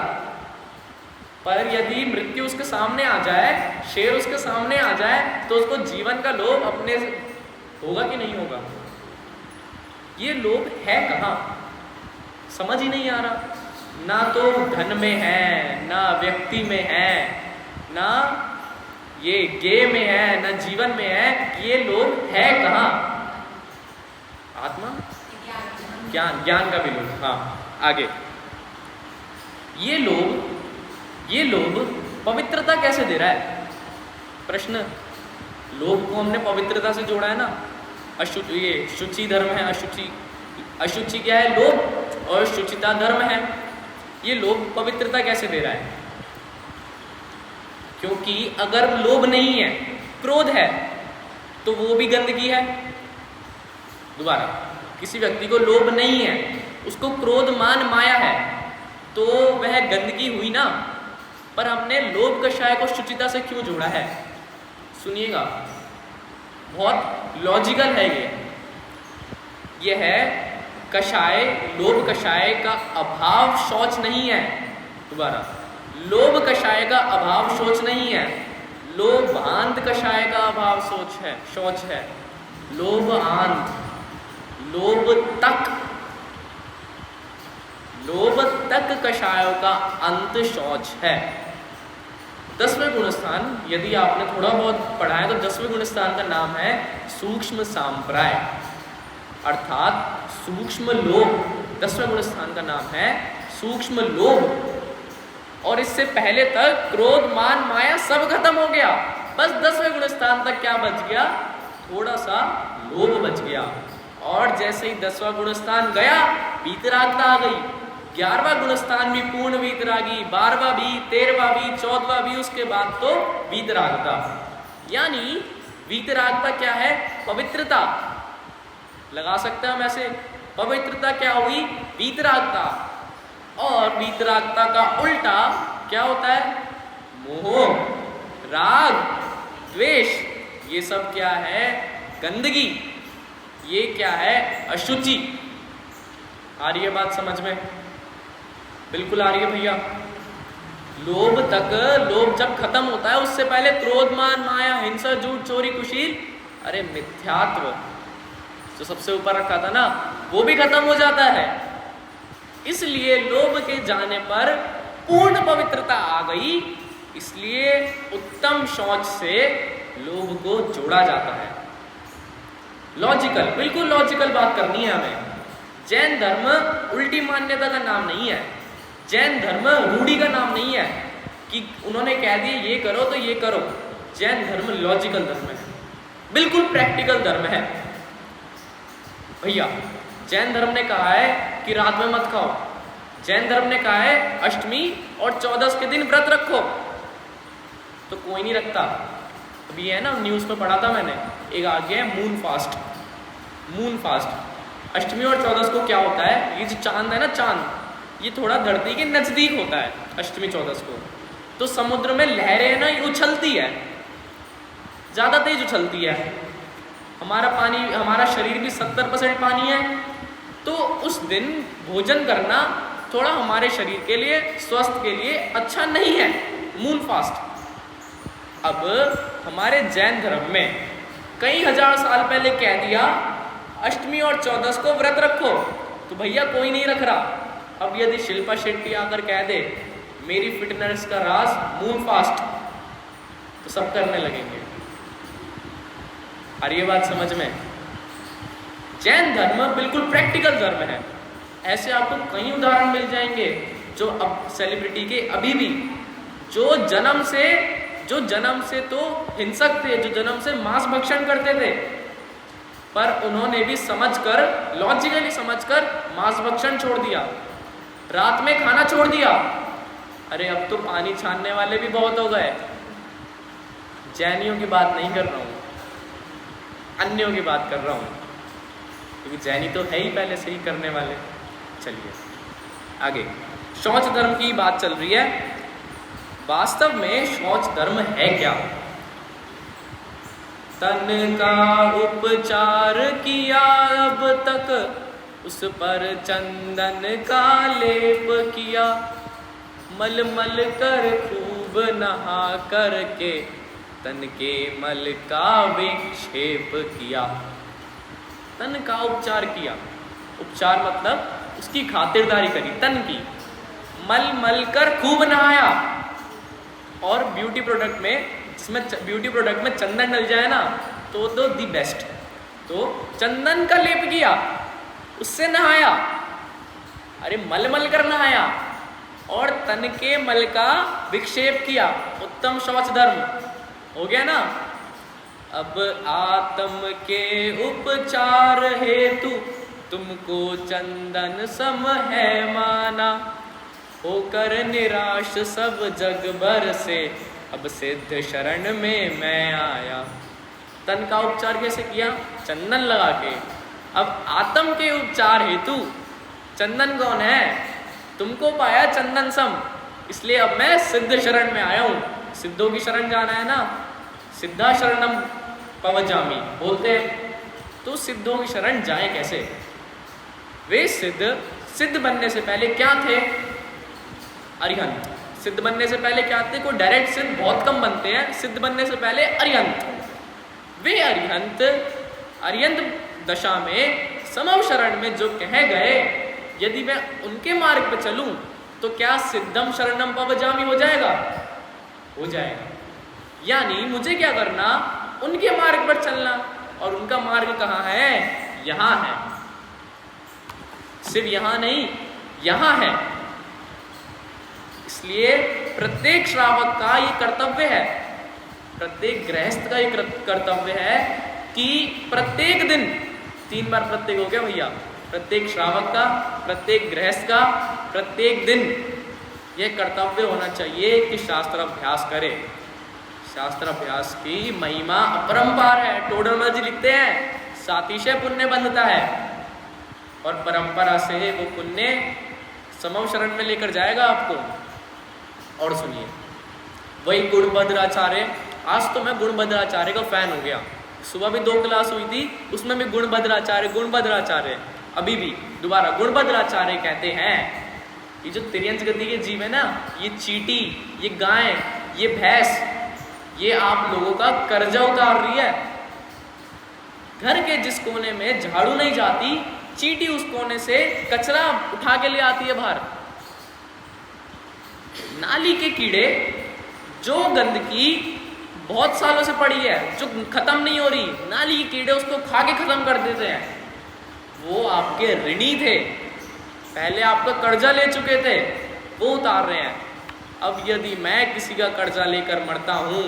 पर यदि मृत्यु उसके सामने आ जाए, शेर उसके सामने आ जाए, तो उसको जीवन का लोभ अपने होगा कि नहीं होगा? ये लोभ है कहाँ, समझ ही नहीं आ रहा। ना तो धन में है, ना व्यक्ति में है, ना ये ज्ञ में है, ना जीवन में है, ये लोभ है कहाँ? आत्मा, ज्ञान, ज्ञान का भी लोभ। हाँ आगे, ये लोभ पवित्रता कैसे दे रहा है? प्रश्न, लोभ को हमने पवित्रता से जोड़ा है ना। अशुचि, ये शुचि धर्म है, अशुचि क्या है? लोभ, और शुचिता धर्म है। ये लोभ पवित्रता कैसे दे रहा है? क्योंकि अगर लोभ नहीं है, क्रोध है, तो वो भी गंदगी है। दोबारा, किसी व्यक्ति को लोभ नहीं है, उसको क्रोध मान माया है, तो वह गंदगी हुई ना। पर हमने लोभ कषाय को शुचिता से क्यों जोड़ा है? सुनिएगा, बहुत लॉजिकल है ये है कषाय, लोभ कषाय का अभाव शौच नहीं है। दोबारा, लोभ कषाय का अभाव शौच नहीं है, लोभांत कषाय का अभाव शौच है। लोभांत, लोभ तक कषायों का अंत शौच है। 10वें गुणस्थान, यदि आपने थोड़ा बहुत पढ़ा है तो 10वें गुणस्थान का नाम है सूक्ष्म सांप्राय, अर्थात सूक्ष्म लोभ। 10वें गुणस्थान का नाम है सूक्ष्म लोभ। और इससे पहले तक क्रोध, मान, माया सब खत्म हो गया, बस 10वें गुणस्थान तक क्या बच गया? थोड़ा सा लोभ बच गया। और जैसे ही 10वां गुणस्थान गया, वीतरागता आ गई। 11वां गुणस्थान भी पूर्ण वीतरागी, 12वां भी, 13वां भी, 14वां भी, उसके बाद तो वीतरागता। यानी वीतरागता क्या है? पवित्रता। लगा सकते हैं हम ऐसे, पवित्रता क्या हुई? वीतरागता। और वीतरागता का उल्टा क्या होता है? मोह, राग, द्वेष। ये सब क्या है? गंदगी। ये क्या है? अशुचि। आ रही है बात समझ में? बिल्कुल आ रही है भैया। लोभ तक, लोभ जब खत्म होता है उससे पहले क्रोध, मान, माया, हिंसा, झूठ, चोरी, कुशील, अरे मिथ्यात्व जो सबसे ऊपर रखा था ना, वो भी खत्म हो जाता है। इसलिए लोभ के जाने पर पूर्ण पवित्रता आ गई, इसलिए उत्तम शौच से लोभ को जोड़ा जाता है। लॉजिकल, बिल्कुल लॉजिकल बात करनी है हमें। जैन धर्म उल्टी मान्यता का नाम नहीं है, जैन धर्म रूढ़ी का नाम नहीं है कि उन्होंने कह दिया ये करो तो ये करो। जैन धर्म लॉजिकल धर्म है, बिल्कुल प्रैक्टिकल धर्म है भैया। जैन धर्म ने कहा है कि रात में मत खाओ, जैन धर्म ने कहा है अष्टमी और 14 के दिन व्रत रखो, तो कोई नहीं रखता। अभी है ना, न्यूज़ में पढ़ा था मैंने, एक आ गया मून फास्ट। मून फास्ट अष्टमी और 14 को क्या होता है? ये जो चांद है ना, चांद, ये थोड़ा धरती के नज़दीक होता है अष्टमी 14 को, तो समुद्र में लहरें ना ये उछलती है, ज़्यादा तेज उछलती है। हमारा शरीर भी 70% पानी है, तो उस दिन भोजन करना थोड़ा हमारे शरीर के लिए, स्वास्थ्य के लिए अच्छा नहीं है, मून फास्ट। अब हमारे जैन धर्म में कई हजार साल पहले कह दिया अष्टमी और चौदस को व्रत रखो, तो भैया कोई नहीं रख रहा। अब यदि शिल्पा शेट्टी आकर कह दे मेरी फिटनेस का राज मून फास्ट, तो सब करने लगेंगे। और ये बात समझ में, जैन धर्म बिल्कुल प्रैक्टिकल धर्म है। ऐसे आपको कई उदाहरण मिल जाएंगे जो अब सेलिब्रिटी के अभी भी जो जन्म से तो हिंसक थे, जो जन्म से मांस भक्षण करते थे, पर उन्होंने भी समझकर, लॉजिकली समझकर मांस भक्षण छोड़ दिया, रात में खाना छोड़ दिया। अरे अब तो पानी छानने वाले भी बहुत हो गए। जैनियों की बात नहीं कर रहा हूँ, अन्यों की बात कर रहा हूँ, क्योंकि जैनी तो है ही पहले से ही करने वाले। चलिए आगे, शौच धर्म की बात चल रही है। वास्तव में शौच धर्म है क्या? तन का उपचार किया अब तक, उस पर चंदन का लेप किया, मल मल कर खूब नहा करके तन के मल का विक्षेप किया। तन का उपचार किया, उपचार मतलब उसकी खातिरदारी करी, तन की। मल मल कर खूब नहाया, और ब्यूटी प्रोडक्ट में चंदन डल जाए ना तो दी बेस्ट। तो चंदन का लेप किया, उससे नहाया। अरे मल मल कर नहाया और तन के मल का विक्षेप किया, उत्तम शौच धर्म हो गया ना। अब आत्म के उपचार हेतु तुमको चंदन सम है माना, होकर निराश सब जग भर से अब सिद्ध शरण में मैं आया। तन का उपचार कैसे किया? चंदन लगा के। अब आत्म के उपचार हेतु चंदन कौन है? तुमको पाया चंदन सम, इसलिए अब मैं सिद्ध शरण में आया हूं। सिद्धों की शरण जाना है ना, सिद्धा शरणम पवजामी बोलते हैं। तो सिद्धों की शरण जाए कैसे? वे सिद्ध बनने से पहले क्या थे? अरिहंत। सिद्ध बनने से पहले क्या थे? कोई डायरेक्ट सिद्ध बहुत कम बनते हैं, सिद्ध बनने से पहले अरिहंत। वे अरिहंत दशा में समव शरण में जो कहे गए, यदि मैं उनके मार्ग पर चलूं तो क्या सिद्धम शरणम पवजामी हो जाएगा? हो जाएगा। यानी मुझे क्या करना? उनके मार्ग पर चलना। और उनका मार्ग कहाँ है? यहाँ है। सिर्फ यहाँ नहीं, यहाँ है। इसलिए प्रत्येक श्रावक का ये कर्तव्य है, प्रत्येक गृहस्थ का ये कर्तव्य है कि प्रत्येक दिन, 3 बार प्रत्येक हो गया भैया, प्रत्येक श्रावक का, प्रत्येक गृहस्थ का, प्रत्येक दिन यह कर्तव्य होना चाहिए कि शास्त्र अभ्यास करे। शास्त्र अभ्यास की महिमा अपरंपार है। टोडरमल जी लिखते हैं, सातिशय पुण्य बंधता है और परंपरा से वो पुण्य समव शरण में लेकर जाएगा आपको। और सुनिए, वही गुणभद्राचार्य, आज तो मैं गुणभद्राचार्य का फैन हो गया। सुबह भी 2 क्लास हुई थी, उसमें भी गुणभद्राचार्य अभी भी दोबारा गुणभद्राचार्य कहते हैं ये जो तिर्यंच गति के जीव है ना, ये चींटी, ये गाय, ये भैंस, ये आप लोगों का कर्जा उतार रही है। घर के जिस कोने में झाड़ू नहीं जाती, चींटी उस कोने से कचरा उठा के ले आती है बाहर। नाली के कीड़े, जो गंदगी बहुत सालों से पड़ी है, जो खत्म नहीं हो रही, नाली के कीड़े उसको खा के खत्म कर देते हैं। वो आपके ऋणी थे, पहले आपका कर्जा ले चुके थे, वो उतार रहे हैं। अब यदि मैं किसी का कर्जा लेकर मरता हूं,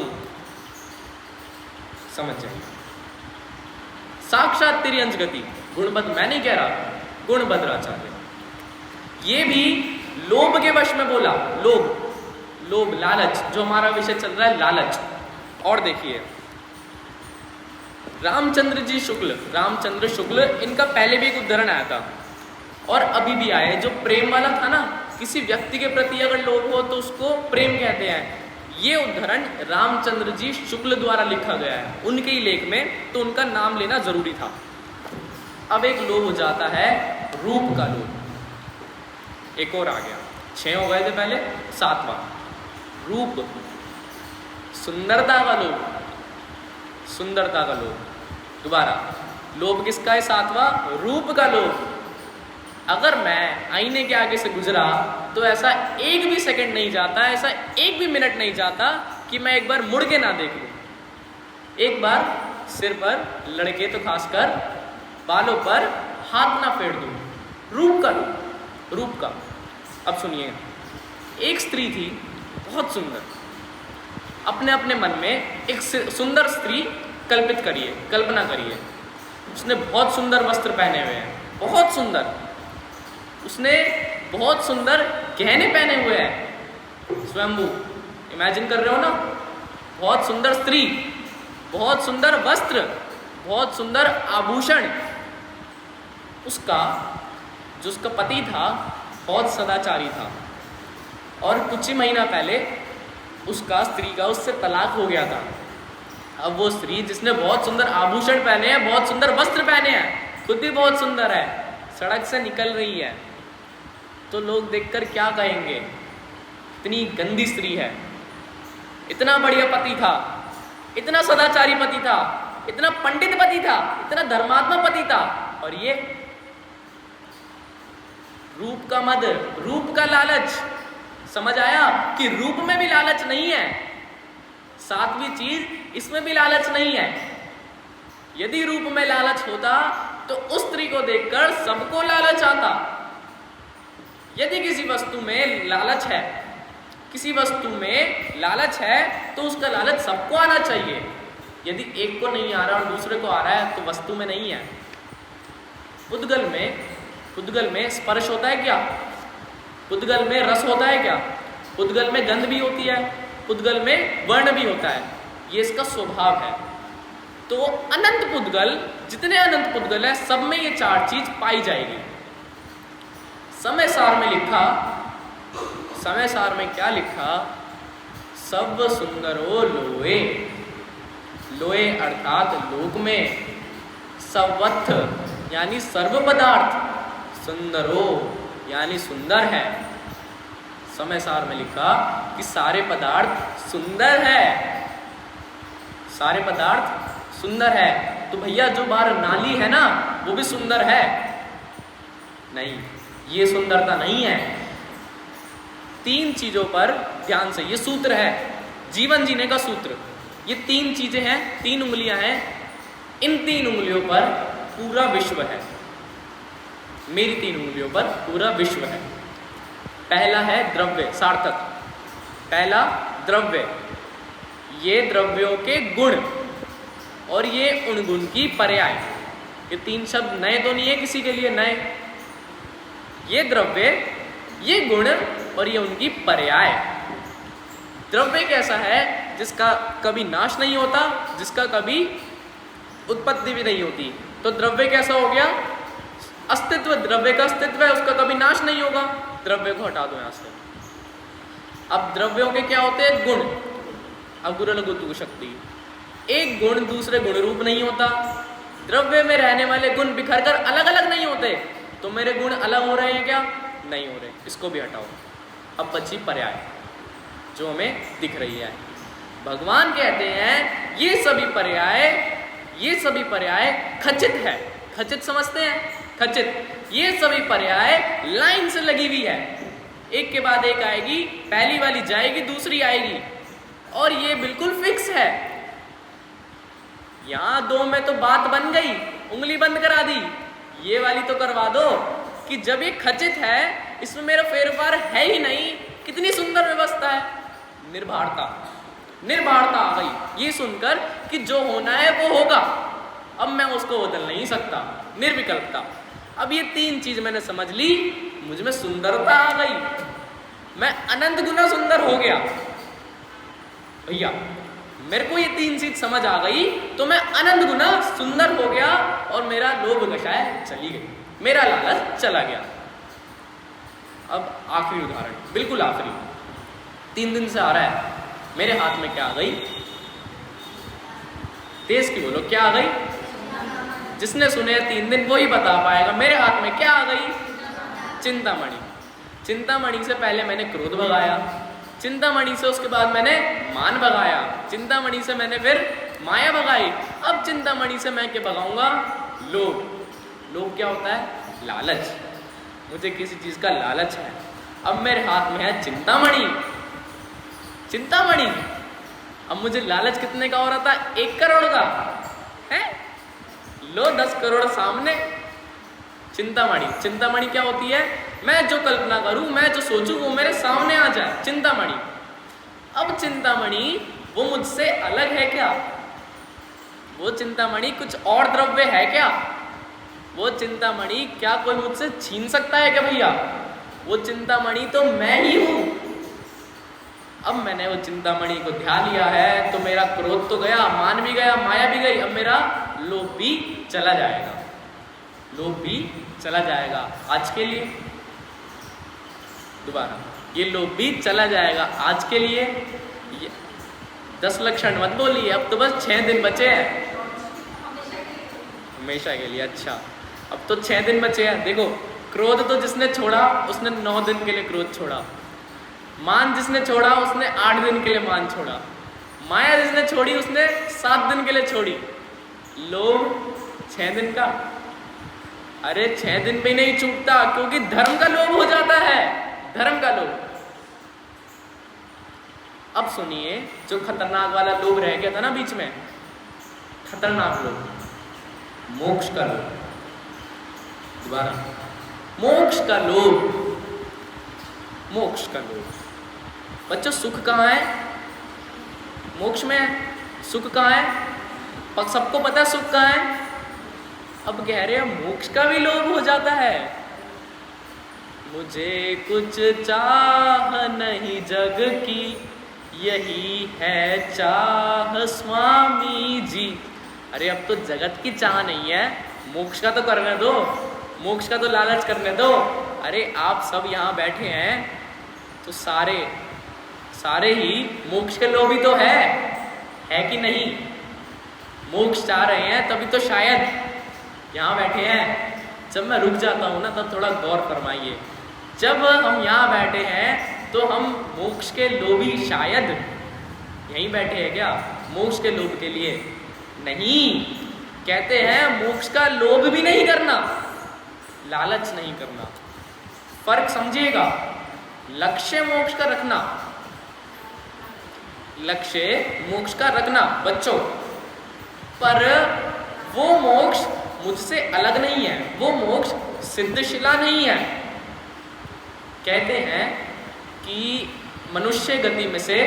समझ जाइए, साक्षात तिर्यंच गति। गुणभद्र मैं नहीं कह रहा, गुणभद्राचार्य। ये भी लोभ के वश में बोला। लोभ, लालच, जो हमारा विषय चल रहा है, लालच। और देखिए, रामचंद्र शुक्ल, इनका पहले भी एक उदाहरण आया था और अभी भी आया है। जो प्रेम वाला था ना, किसी व्यक्ति के प्रति अगर लोभ हो तो उसको प्रेम कहते हैं। ये उद्धरण रामचंद्र जी शुक्ल द्वारा लिखा गया है, उनके ही लेख में, तो उनका नाम लेना जरूरी था। अब एक लोभ हो जाता है रूप का लोभ। एक और आ गया, 6 हो गए थे पहले, 7वां रूप, सुंदरता का लोभ, सुंदरता का लोभ। दोबारा, लोभ किसका है? 7वां, रूप का लोभ। अगर मैं आईने के आगे से गुजरा तो ऐसा एक भी सेकंड नहीं जाता, ऐसा एक भी मिनट नहीं जाता कि मैं एक बार मुड़ के ना देख लूं, एक बार सिर पर, लड़के तो खासकर बालों पर हाथ ना फेर दूं। रूप का लोभ, रूप का। अब सुनिए, एक स्त्री थी बहुत सुंदर, अपने अपने मन में एक सुंदर स्त्री कल्पित करिए, कल्पना करिए। उसने बहुत सुंदर वस्त्र पहने हुए हैं, बहुत सुंदर, उसने बहुत सुंदर गहने पहने हुए हैं, स्वयंभू, इमेजिन कर रहे हो ना, बहुत सुंदर स्त्री, बहुत सुंदर वस्त्र, बहुत सुंदर आभूषण। उसका जो उसका पति था बहुत सदाचारी था, और कुछ ही महीना पहले उसका स्त्री का उससे तलाक हो गया था। अब वो स्त्री जिसने बहुत सुंदर आभूषण पहने हैं, बहुत सुंदर वस्त्र पहने हैं, खुद भी बहुत सुंदर है, सड़क से निकल रही है, तो लोग देखकर क्या कहेंगे? इतनी गंदी स्त्री है। इतना बढ़िया पति था, इतना सदाचारी पति था, इतना पंडित पति था, इतना धर्मात्मा पति था, और ये रूप का मद, रूप का लालच। समझ आया कि रूप में भी लालच नहीं है, 7वीं चीज इसमें भी लालच नहीं है। यदि रूप में लालच होता तो उस स्त्री को देखकर सबको लालच आता। यदि किसी वस्तु में लालच है, किसी वस्तु में लालच है, तो उसका लालच सबको आना चाहिए। यदि एक को नहीं आ रहा और दूसरे को आ रहा है, तो वस्तु में नहीं है। पुद्गल में स्पर्श होता है क्या? पुद्गल में रस होता है क्या? पुद्गल में गंध भी होती है, पुद्गल में वर्ण भी होता है, ये इसका स्वभाव है। तो अनंत पुद्गल, जितने अनंत पुद्गल है, सब में ये 4 चीज पाई जाएगी। समय सार में लिखा, समय सार में क्या लिखा? सब सुंदरो लोए, लोए अर्थात लोक में, सर्वत्र यानी सर्व पदार्थ, सुंदरो यानी सुंदर है। समय सार में लिखा कि सारे पदार्थ सुंदर है, सारे पदार्थ सुंदर है। तो भैया जो बाहर नाली है ना, वो भी सुंदर है? नहीं, ये सुंदरता नहीं है। 3 चीजों पर ध्यान से, ये सूत्र है, जीवन जीने का सूत्र। ये 3 चीजें हैं, 3 उंगलियां हैं, इन 3 उंगलियों पर पूरा विश्व है। मेरी 3 उंगलियों पर पूरा विश्व है। पहला है द्रव्य, सार्थक। पहला द्रव्य, ये द्रव्यों के गुण, और ये उन गुण की पर्याय। ये 3 शब्द नए तो नहीं है किसी के लिए, नए। ये द्रव्य, ये गुण, और ये उनकी पर्याय। द्रव्य कैसा है? जिसका कभी नाश नहीं होता, जिसका कभी उत्पत्ति भी नहीं होती। तो द्रव्य कैसा हो गया? अस्तित्व, द्रव्य का अस्तित्व है, उसका कभी नाश नहीं होगा। द्रव्य को हटा दो यहां से। अब द्रव्यों के क्या होते हैं? गुण। अब गुण लघु शक्ति, एक गुण दूसरे गुण रूप नहीं होता। द्रव्य में रहने वाले गुण बिखर कर अलग अलग नहीं होते। तो मेरे गुण अलग हो रहे हैं क्या? नहीं हो रहे, इसको भी हटाओ। अब बची पर्याय, जो हमें दिख रही है। भगवान कहते हैं ये सभी पर्याय खचित है। खचित समझते हैं? खचित, ये सभी पर्याय लाइन से लगी हुई है, एक के बाद एक आएगी, पहली वाली जाएगी, दूसरी आएगी, और ये बिल्कुल फिक्स है। यहां 2 में तो बात बन गई, उंगली बंद करा दी। ये वाली तो करवा दो कि जब ये खचित है, इसमें मेरा फेरफार है ही नहीं। कितनी सुंदर व्यवस्था है। निर्भरता, निर्भरता आ गई ये सुनकर कि जो होना है वो होगा, अब मैं उसको बदल नहीं सकता। निर्विकल्पता। अब ये 3 चीज मैंने समझ ली, मुझ में सुंदरता आ गई, मैं अनंत गुना सुंदर हो गया। भैया मेरे को ये 3 चीज समझ आ गई, तो मैं अनंत गुना सुंदर हो गया, और मेरा लोभ गशाय चली गई, मेरा लालच चला गया। अब आखिरी उदाहरण, बिल्कुल आखिरी, 3 दिन से आ रहा है। मेरे हाथ में क्या आ गई? तेज की बोलो, क्या आ गई? जिसने सुने 3 दिन वो ही बता पाएगा। मेरे हाथ में क्या आ गई? चिंतामणि। चिंतामणि से पहले मैंने क्रोध भगाया, चिंतामणि से उसके बाद मैंने मान भगाया, चिंतामणि से मैंने फिर माया भगाई, अब चिंतामणि से मैं क्या भगाऊंगा? लोभ। लोभ क्या होता है? लालच। मुझे किसी चीज का लालच है। अब मेरे हाथ में है चिंतामणि। चिंतामणि, अब मुझे लालच कितने का हो रहा था? 1 करोड़ का है। लो 10 करोड़ सामने। चिंतामणि। चिंतामणि क्या होती है? मैं जो कल्पना करूं, मैं जो सोचूं वो मेरे सामने आ जाए, चिंतामणि। अब चिंतामणि वो मुझसे अलग है क्या? वो चिंतामणि कुछ और द्रव्य है क्या? वो चिंतामणि क्या कोई मुझसे छीन सकता है क्या भैया? वो चिंतामणि तो मैं ही हूं। अब मैंने वो चिंतामणि को ध्यान लिया है तो मेरा क्रोध तो गया, मान भी गया, माया भी गई, अब मेरा लोभ भी चला जाएगा। लोभ भी चला जाएगा। आज के लिए दोबारा, ये लोभ भी चला जाएगा आज के लिए। 10 लक्षण मत बोलिए, अब तो बस 6 दिन बचे हैं। हमेशा के लिए। अच्छा, अब तो 6 दिन बचे हैं। देखो, क्रोध तो जिसने छोड़ा उसने 9 दिन के लिए क्रोध छोड़ा, मान जिसने छोड़ा उसने 8 दिन के लिए मान छोड़ा, माया जिसने छोड़ी उसने 7 दिन के लिए छोड़ी, लोभ 6 दिन का। अरे 6 दिन भी नहीं चूकता, क्योंकि धर्म का लोभ हो जाता है, धर्म का लोभ। अब सुनिए, जो खतरनाक वाला लोभ रह गया था ना बीच में, खतरनाक लोभ, मोक्ष का लोभ। दोबारा, मोक्ष का लोभ। मोक्ष का लोभ। बच्चों, सुख कहाँ है? मोक्ष में है। सुख कहाँ है? सबको पता है सुख कहाँ है। अब कह रहे हैं मोक्ष का भी लोभ हो जाता है। मुझे कुछ चाह नहीं जग की, यही है चाह स्वामी जी। अरे अब तो जगत की चाह नहीं है, मोक्ष का तो करने दो, मोक्ष का तो लालच करने दो। अरे आप सब यहाँ बैठे हैं तो सारे ही मोक्ष के लोभी तो है कि नहीं? मोक्ष चाह रहे हैं तभी तो शायद यहाँ बैठे हैं। जब मैं रुक जाता हूँ ना तब थोड़ा गौर फरमाइए। जब हम यहाँ बैठे हैं तो हम मोक्ष के लोभी शायद यहीं बैठे हैं क्या? मोक्ष के लोभ के लिए नहीं। कहते हैं मोक्ष का लोभ भी नहीं करना, लालच नहीं करना। फर्क समझिएगा। लक्ष्य मोक्ष का रखना, लक्ष्य मोक्ष का रखना बच्चों, पर वो मोक्ष मुझसे अलग नहीं है, वो मोक्ष सिद्धशिला नहीं है। कहते हैं कि मनुष्य गति में से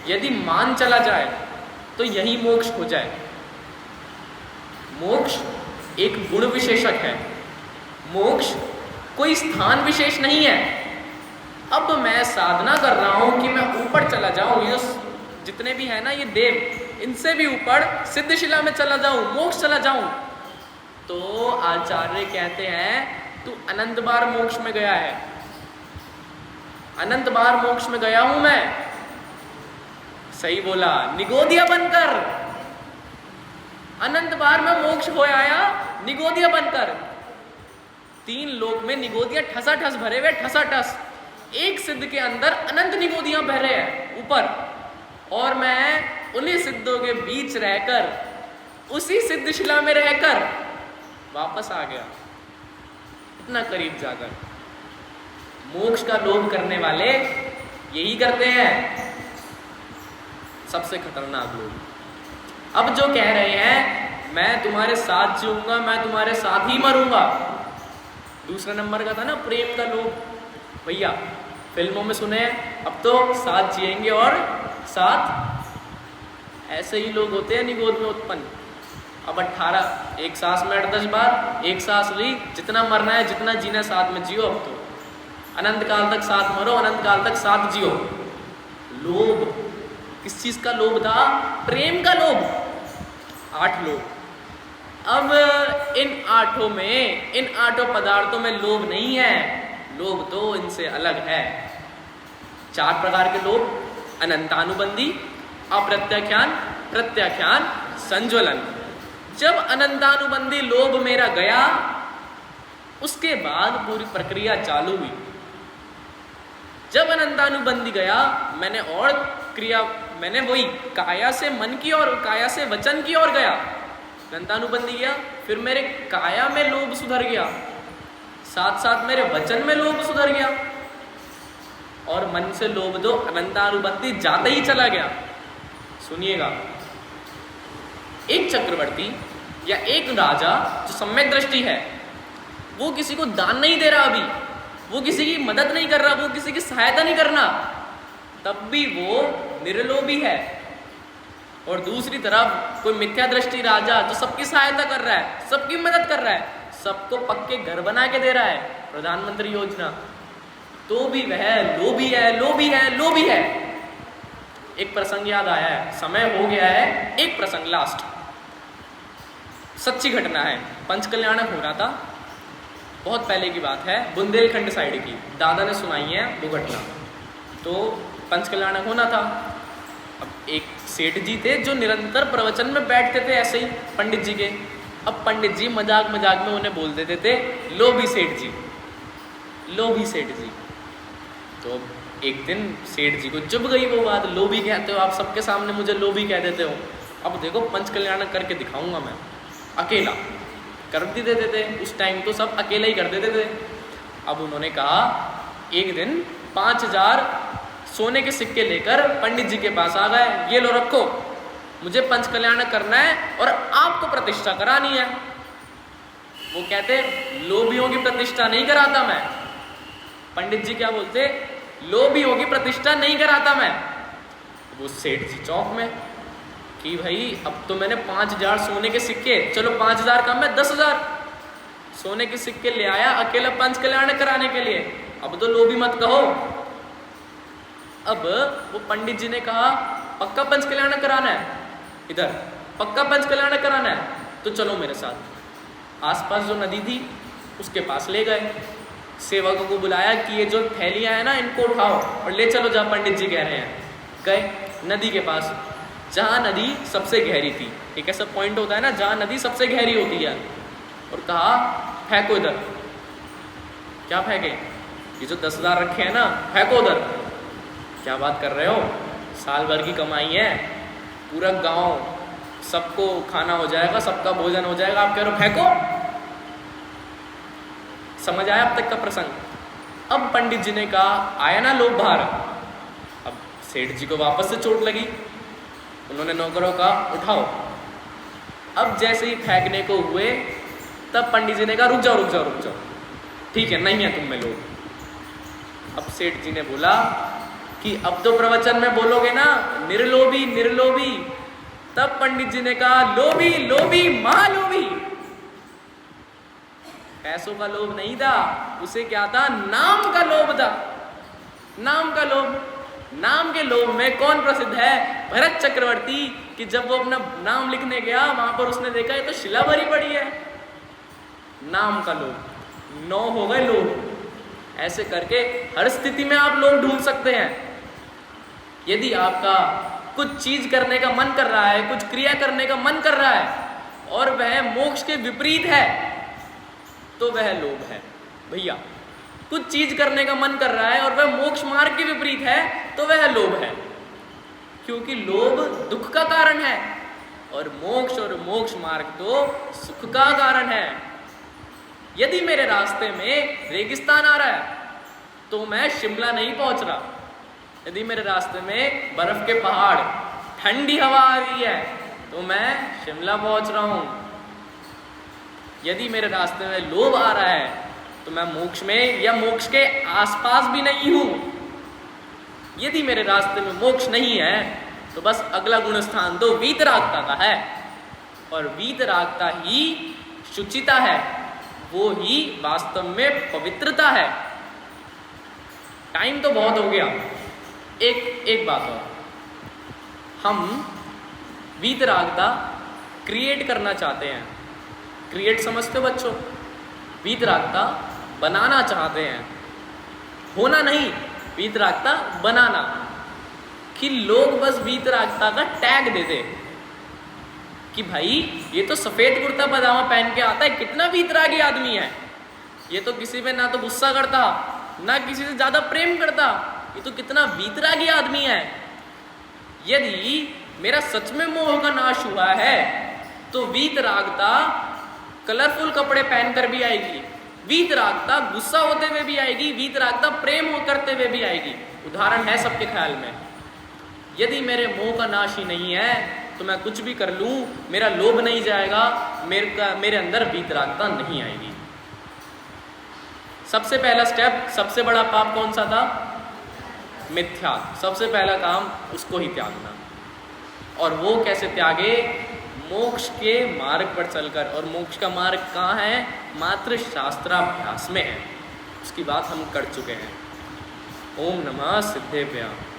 यदि मान चला जाए तो यही मोक्ष हो जाए। मोक्ष एक गुण विशेषक है, मोक्ष कोई स्थान विशेष नहीं है। अब मैं साधना कर रहा हूं कि मैं ऊपर चला जाऊं, ये जितने भी है ना ये देव, इनसे भी ऊपर सिद्धशिला में चला जाऊं, मोक्ष चला जाऊं, तो आचार्य कहते हैं तू अनंत बार मोक्ष में गया है। अनंत बार मोक्ष में गया हूं मैं। सही बोला, निगोदिया बनकर अनंत बार में मोक्ष हो आया, निगोदिया बनकर। 3 लोक में निगोदिया ठसाठस भरे हुए, ठसाठस। एक सिद्ध के अंदर अनंत निगोदियां बह रहे हैं ऊपर, और मैं उन्हीं सिद्धों के बीच रहकर, उसी सिद्धशिला में रहकर वापस आ गया, इतना करीब जाकर। मोक्ष का लोभ करने वाले यही करते हैं, सबसे खतरनाक लोग। अब जो कह रहे हैं मैं तुम्हारे साथ जीऊंगा, मैं तुम्हारे साथ ही मरूंगा, दूसरा नंबर का था ना प्रेम का लोभ। भैया फिल्मों में सुने, अब तो साथ जिएंगे और साथ, ऐसे ही लोग होते हैं निगोद में उत्पन्न। अब 18 एक सांस में 8-10 बार, एक सांस ली, जितना मरना है जितना जीना साथ में जियो। अब तो अनंत काल तक साथ मरो, अनंत काल तक साथ जियो। लोभ, किस चीज का लोभ था? प्रेम का लोभ। 8 लोभ। अब इन 8 में, इन 8 पदार्थों में लोभ नहीं है, लोभ तो इनसे अलग है। 4 प्रकार के लोभ, अनंतानुबंधी, अप्रत्याख्यान, प्रत्याख्यान, संज्वलन। जब अनंतानुबंधी लोभ मेरा गया, उसके बाद पूरी प्रक्रिया चालू हुई। जब अनंतानुबंधी गया, मैंने वही काया से मन की और काया से वचन की ओर गया। अनंतानुबंधी गया, फिर मेरे काया में लोभ सुधर गया, साथ साथ मेरे वचन में लोभ सुधर गया, और मन से लोभ दो अनंतानुबंधी जाता ही चला गया। सुनिएगा, एक चक्रवर्ती या एक राजा जो सम्यक दृष्टि है, वो किसी को दान नहीं दे रहा, अभी वो किसी की मदद नहीं कर रहा, वो किसी की सहायता नहीं करना, तब भी वो निर्लोभी है। और दूसरी तरफ कोई मिथ्या दृष्टि राजा जो सबकी सहायता कर रहा है, सबकी मदद कर रहा है, सबको पक्के घर बना के दे रहा है, प्रधानमंत्री योजना, तो भी वह लोभी है, लोभी है, लोभी है। एक प्रसंग याद आया है, समय हो गया है, एक प्रसंग लास्ट, सच्ची घटना है, पंचकल्याणक हो रहा था, बहुत पहले की बात है, बुंदेलखंड साइड की, दादा ने सुनाई है वो घटना। तो पंचकल्याणक होना था। अब एक सेठ जी थे जो निरंतर प्रवचन में बैठते थे ऐसे ही पंडित जी के। अब पंडित जी मजाक मजाक में उन्हें बोल देते थे लोभी सेठ जी, लोभी सेठ जी। तो एक दिन सेठ जी को चुभ गई वो बात, लोभी कहते हो आप, सबके सामने मुझे लोभी कह देते हो, अब देखो पंचकल्याणक करके दिखाऊंगा मैं, अकेला कर भी देते थे, उस टाइम तो सब अकेला ही कर देते थे। अब उन्होंने कहा, एक दिन 5000 सोने के सिक्के लेकर पंडित जी के पास आ गए, ये लो रखो, मुझे पंचकल्याणक करना है और आपको प्रतिष्ठा करानी है। वो कहते लोभियों की प्रतिष्ठा नहीं कराता मैं। पंडित जी क्या बोलते, लोभियों की प्रतिष्ठा नहीं कराता मैं। वो सेठ जी चौंक में कि भाई अब तो मैंने 5000 सोने के सिक्के, चलो 5000 कम है 10,000 सोने के सिक्के ले आया अकेला पंचकल्याणक कराने के लिए, अब तो लोभी मत कहो। अब वो पंडित जी ने कहा पक्का पंचकल्याणक कराना है, इधर पक्का पंचकल्याणक कराना है, तो चलो मेरे साथ। आसपास जो नदी थी उसके पास ले गए, सेवकों को बुलाया कि ये जो थैलियां हैं ना इनको उठाओ और ले चलो जहाँ पंडित जी कह रहे हैं। गए नदी के पास, जहाँ नदी सबसे गहरी थी, एक ऐसा पॉइंट होता है ना जहाँ नदी सबसे गहरी होती है, और कहा फेंको इधर। क्या फेंके, ये जो 10,000 रखे हैं ना फेंको उधर। क्या बात कर रहे हो, साल भर की कमाई है, पूरा गांव सबको खाना हो जाएगा, सबका भोजन हो जाएगा, आप कह रहे हो फेंको। समझ आया अब तक का प्रसंग। अब पंडित जी ने कहा आया ना लोभ बाहर। अब सेठ जी को वापस से चोट लगी, उन्होंने नौकरों का उठाओ। अब जैसे ही फेंकने को हुए तब पंडित जी ने कहा रुक जाओ रुक जाओ रुक जाओ, ठीक है नहीं है तुम में लोभ। अब सेठ जी ने बोला कि अब तो प्रवचन में बोलोगे ना निर्लोभी निर्लोभी। तब पंडित जी ने कहा लोभी लोभी महालोभी। पैसों का लोभ नहीं था उसे, क्या था, नाम का लोभ था, नाम का लोभ। नाम के लोभ में कौन प्रसिद्ध है, भरत चक्रवर्ती, कि जब वो अपना नाम लिखने गया वहां पर उसने देखा ये तो शिला भरी पड़ी है। नाम का लोभ, 9 हो गए लोभ। ऐसे करके हर स्थिति में आप लोभ ढूंढ सकते हैं। यदि आपका कुछ चीज करने का मन कर रहा है, कुछ क्रिया करने का मन कर रहा है और वह मोक्ष के विपरीत है तो वह लोभ है भैया। कुछ चीज करने का मन कर रहा है और वह मोक्ष मार्ग के विपरीत है तो वह लोभ है, क्योंकि लोभ दुख का कारण है और मोक्ष मार्ग तो सुख का कारण है। यदि मेरे रास्ते में रेगिस्तान आ रहा है तो मैं शिमला नहीं पहुंच रहा। यदि मेरे रास्ते में बर्फ के पहाड़, ठंडी हवा आ रही है तो मैं शिमला पहुंच रहा हूं। यदि मेरे रास्ते में लोभ आ रहा है तो मैं मोक्ष में या मोक्ष के आसपास भी नहीं हूं। यदि मेरे रास्ते में मोक्ष नहीं है तो बस अगला गुण स्थान तो वीतरागता का है, और वीतरागता ही शुचिता है, वो ही वास्तव में पवित्रता है। टाइम तो बहुत हो गया, एक बात और, हम वीतरागता क्रिएट करना चाहते हैं। क्रिएट समझते हो बच्चों, वीतरागता बनाना चाहते हैं, होना नहीं, वीतरागता बनाना। कि लोग बस वीतरागता का टैग दे दे कि भाई ये तो सफेद कुर्ता पजामा पहन के आता है, कितना वीतरागी आदमी है, ये तो किसी पे ना तो गुस्सा करता ना किसी से ज्यादा प्रेम करता, ये तो कितना वीतरागी आदमी है। यदि मेरा सच में मोह का नाश हुआ है तो वीतरागता कलरफुल कपड़े पहनकर भी आएगी, वीतरागता गुस्सा होते हुए भी आएगी, वीतरागता प्रेम करते हुए भी आएगी। उदाहरण है सबके ख्याल में। यदि मेरे मोह का नाश ही नहीं है तो मैं कुछ भी कर लूं, मेरा लोभ नहीं जाएगा, मेरे अंदर वीतरागता नहीं आएगी। सबसे पहला स्टेप, सबसे बड़ा पाप कौन सा था? मिथ्या। सबसे पहला काम उसको ही त्यागना। और वो कैसे त्यागे? मोक्ष के मार्ग पर चलकर। और मोक्ष का मार्ग कहाँ है? मात्र शास्त्राभ्यास में है। उसकी बात हम कर चुके हैं। ओम नमः सिद्धेभ्यः।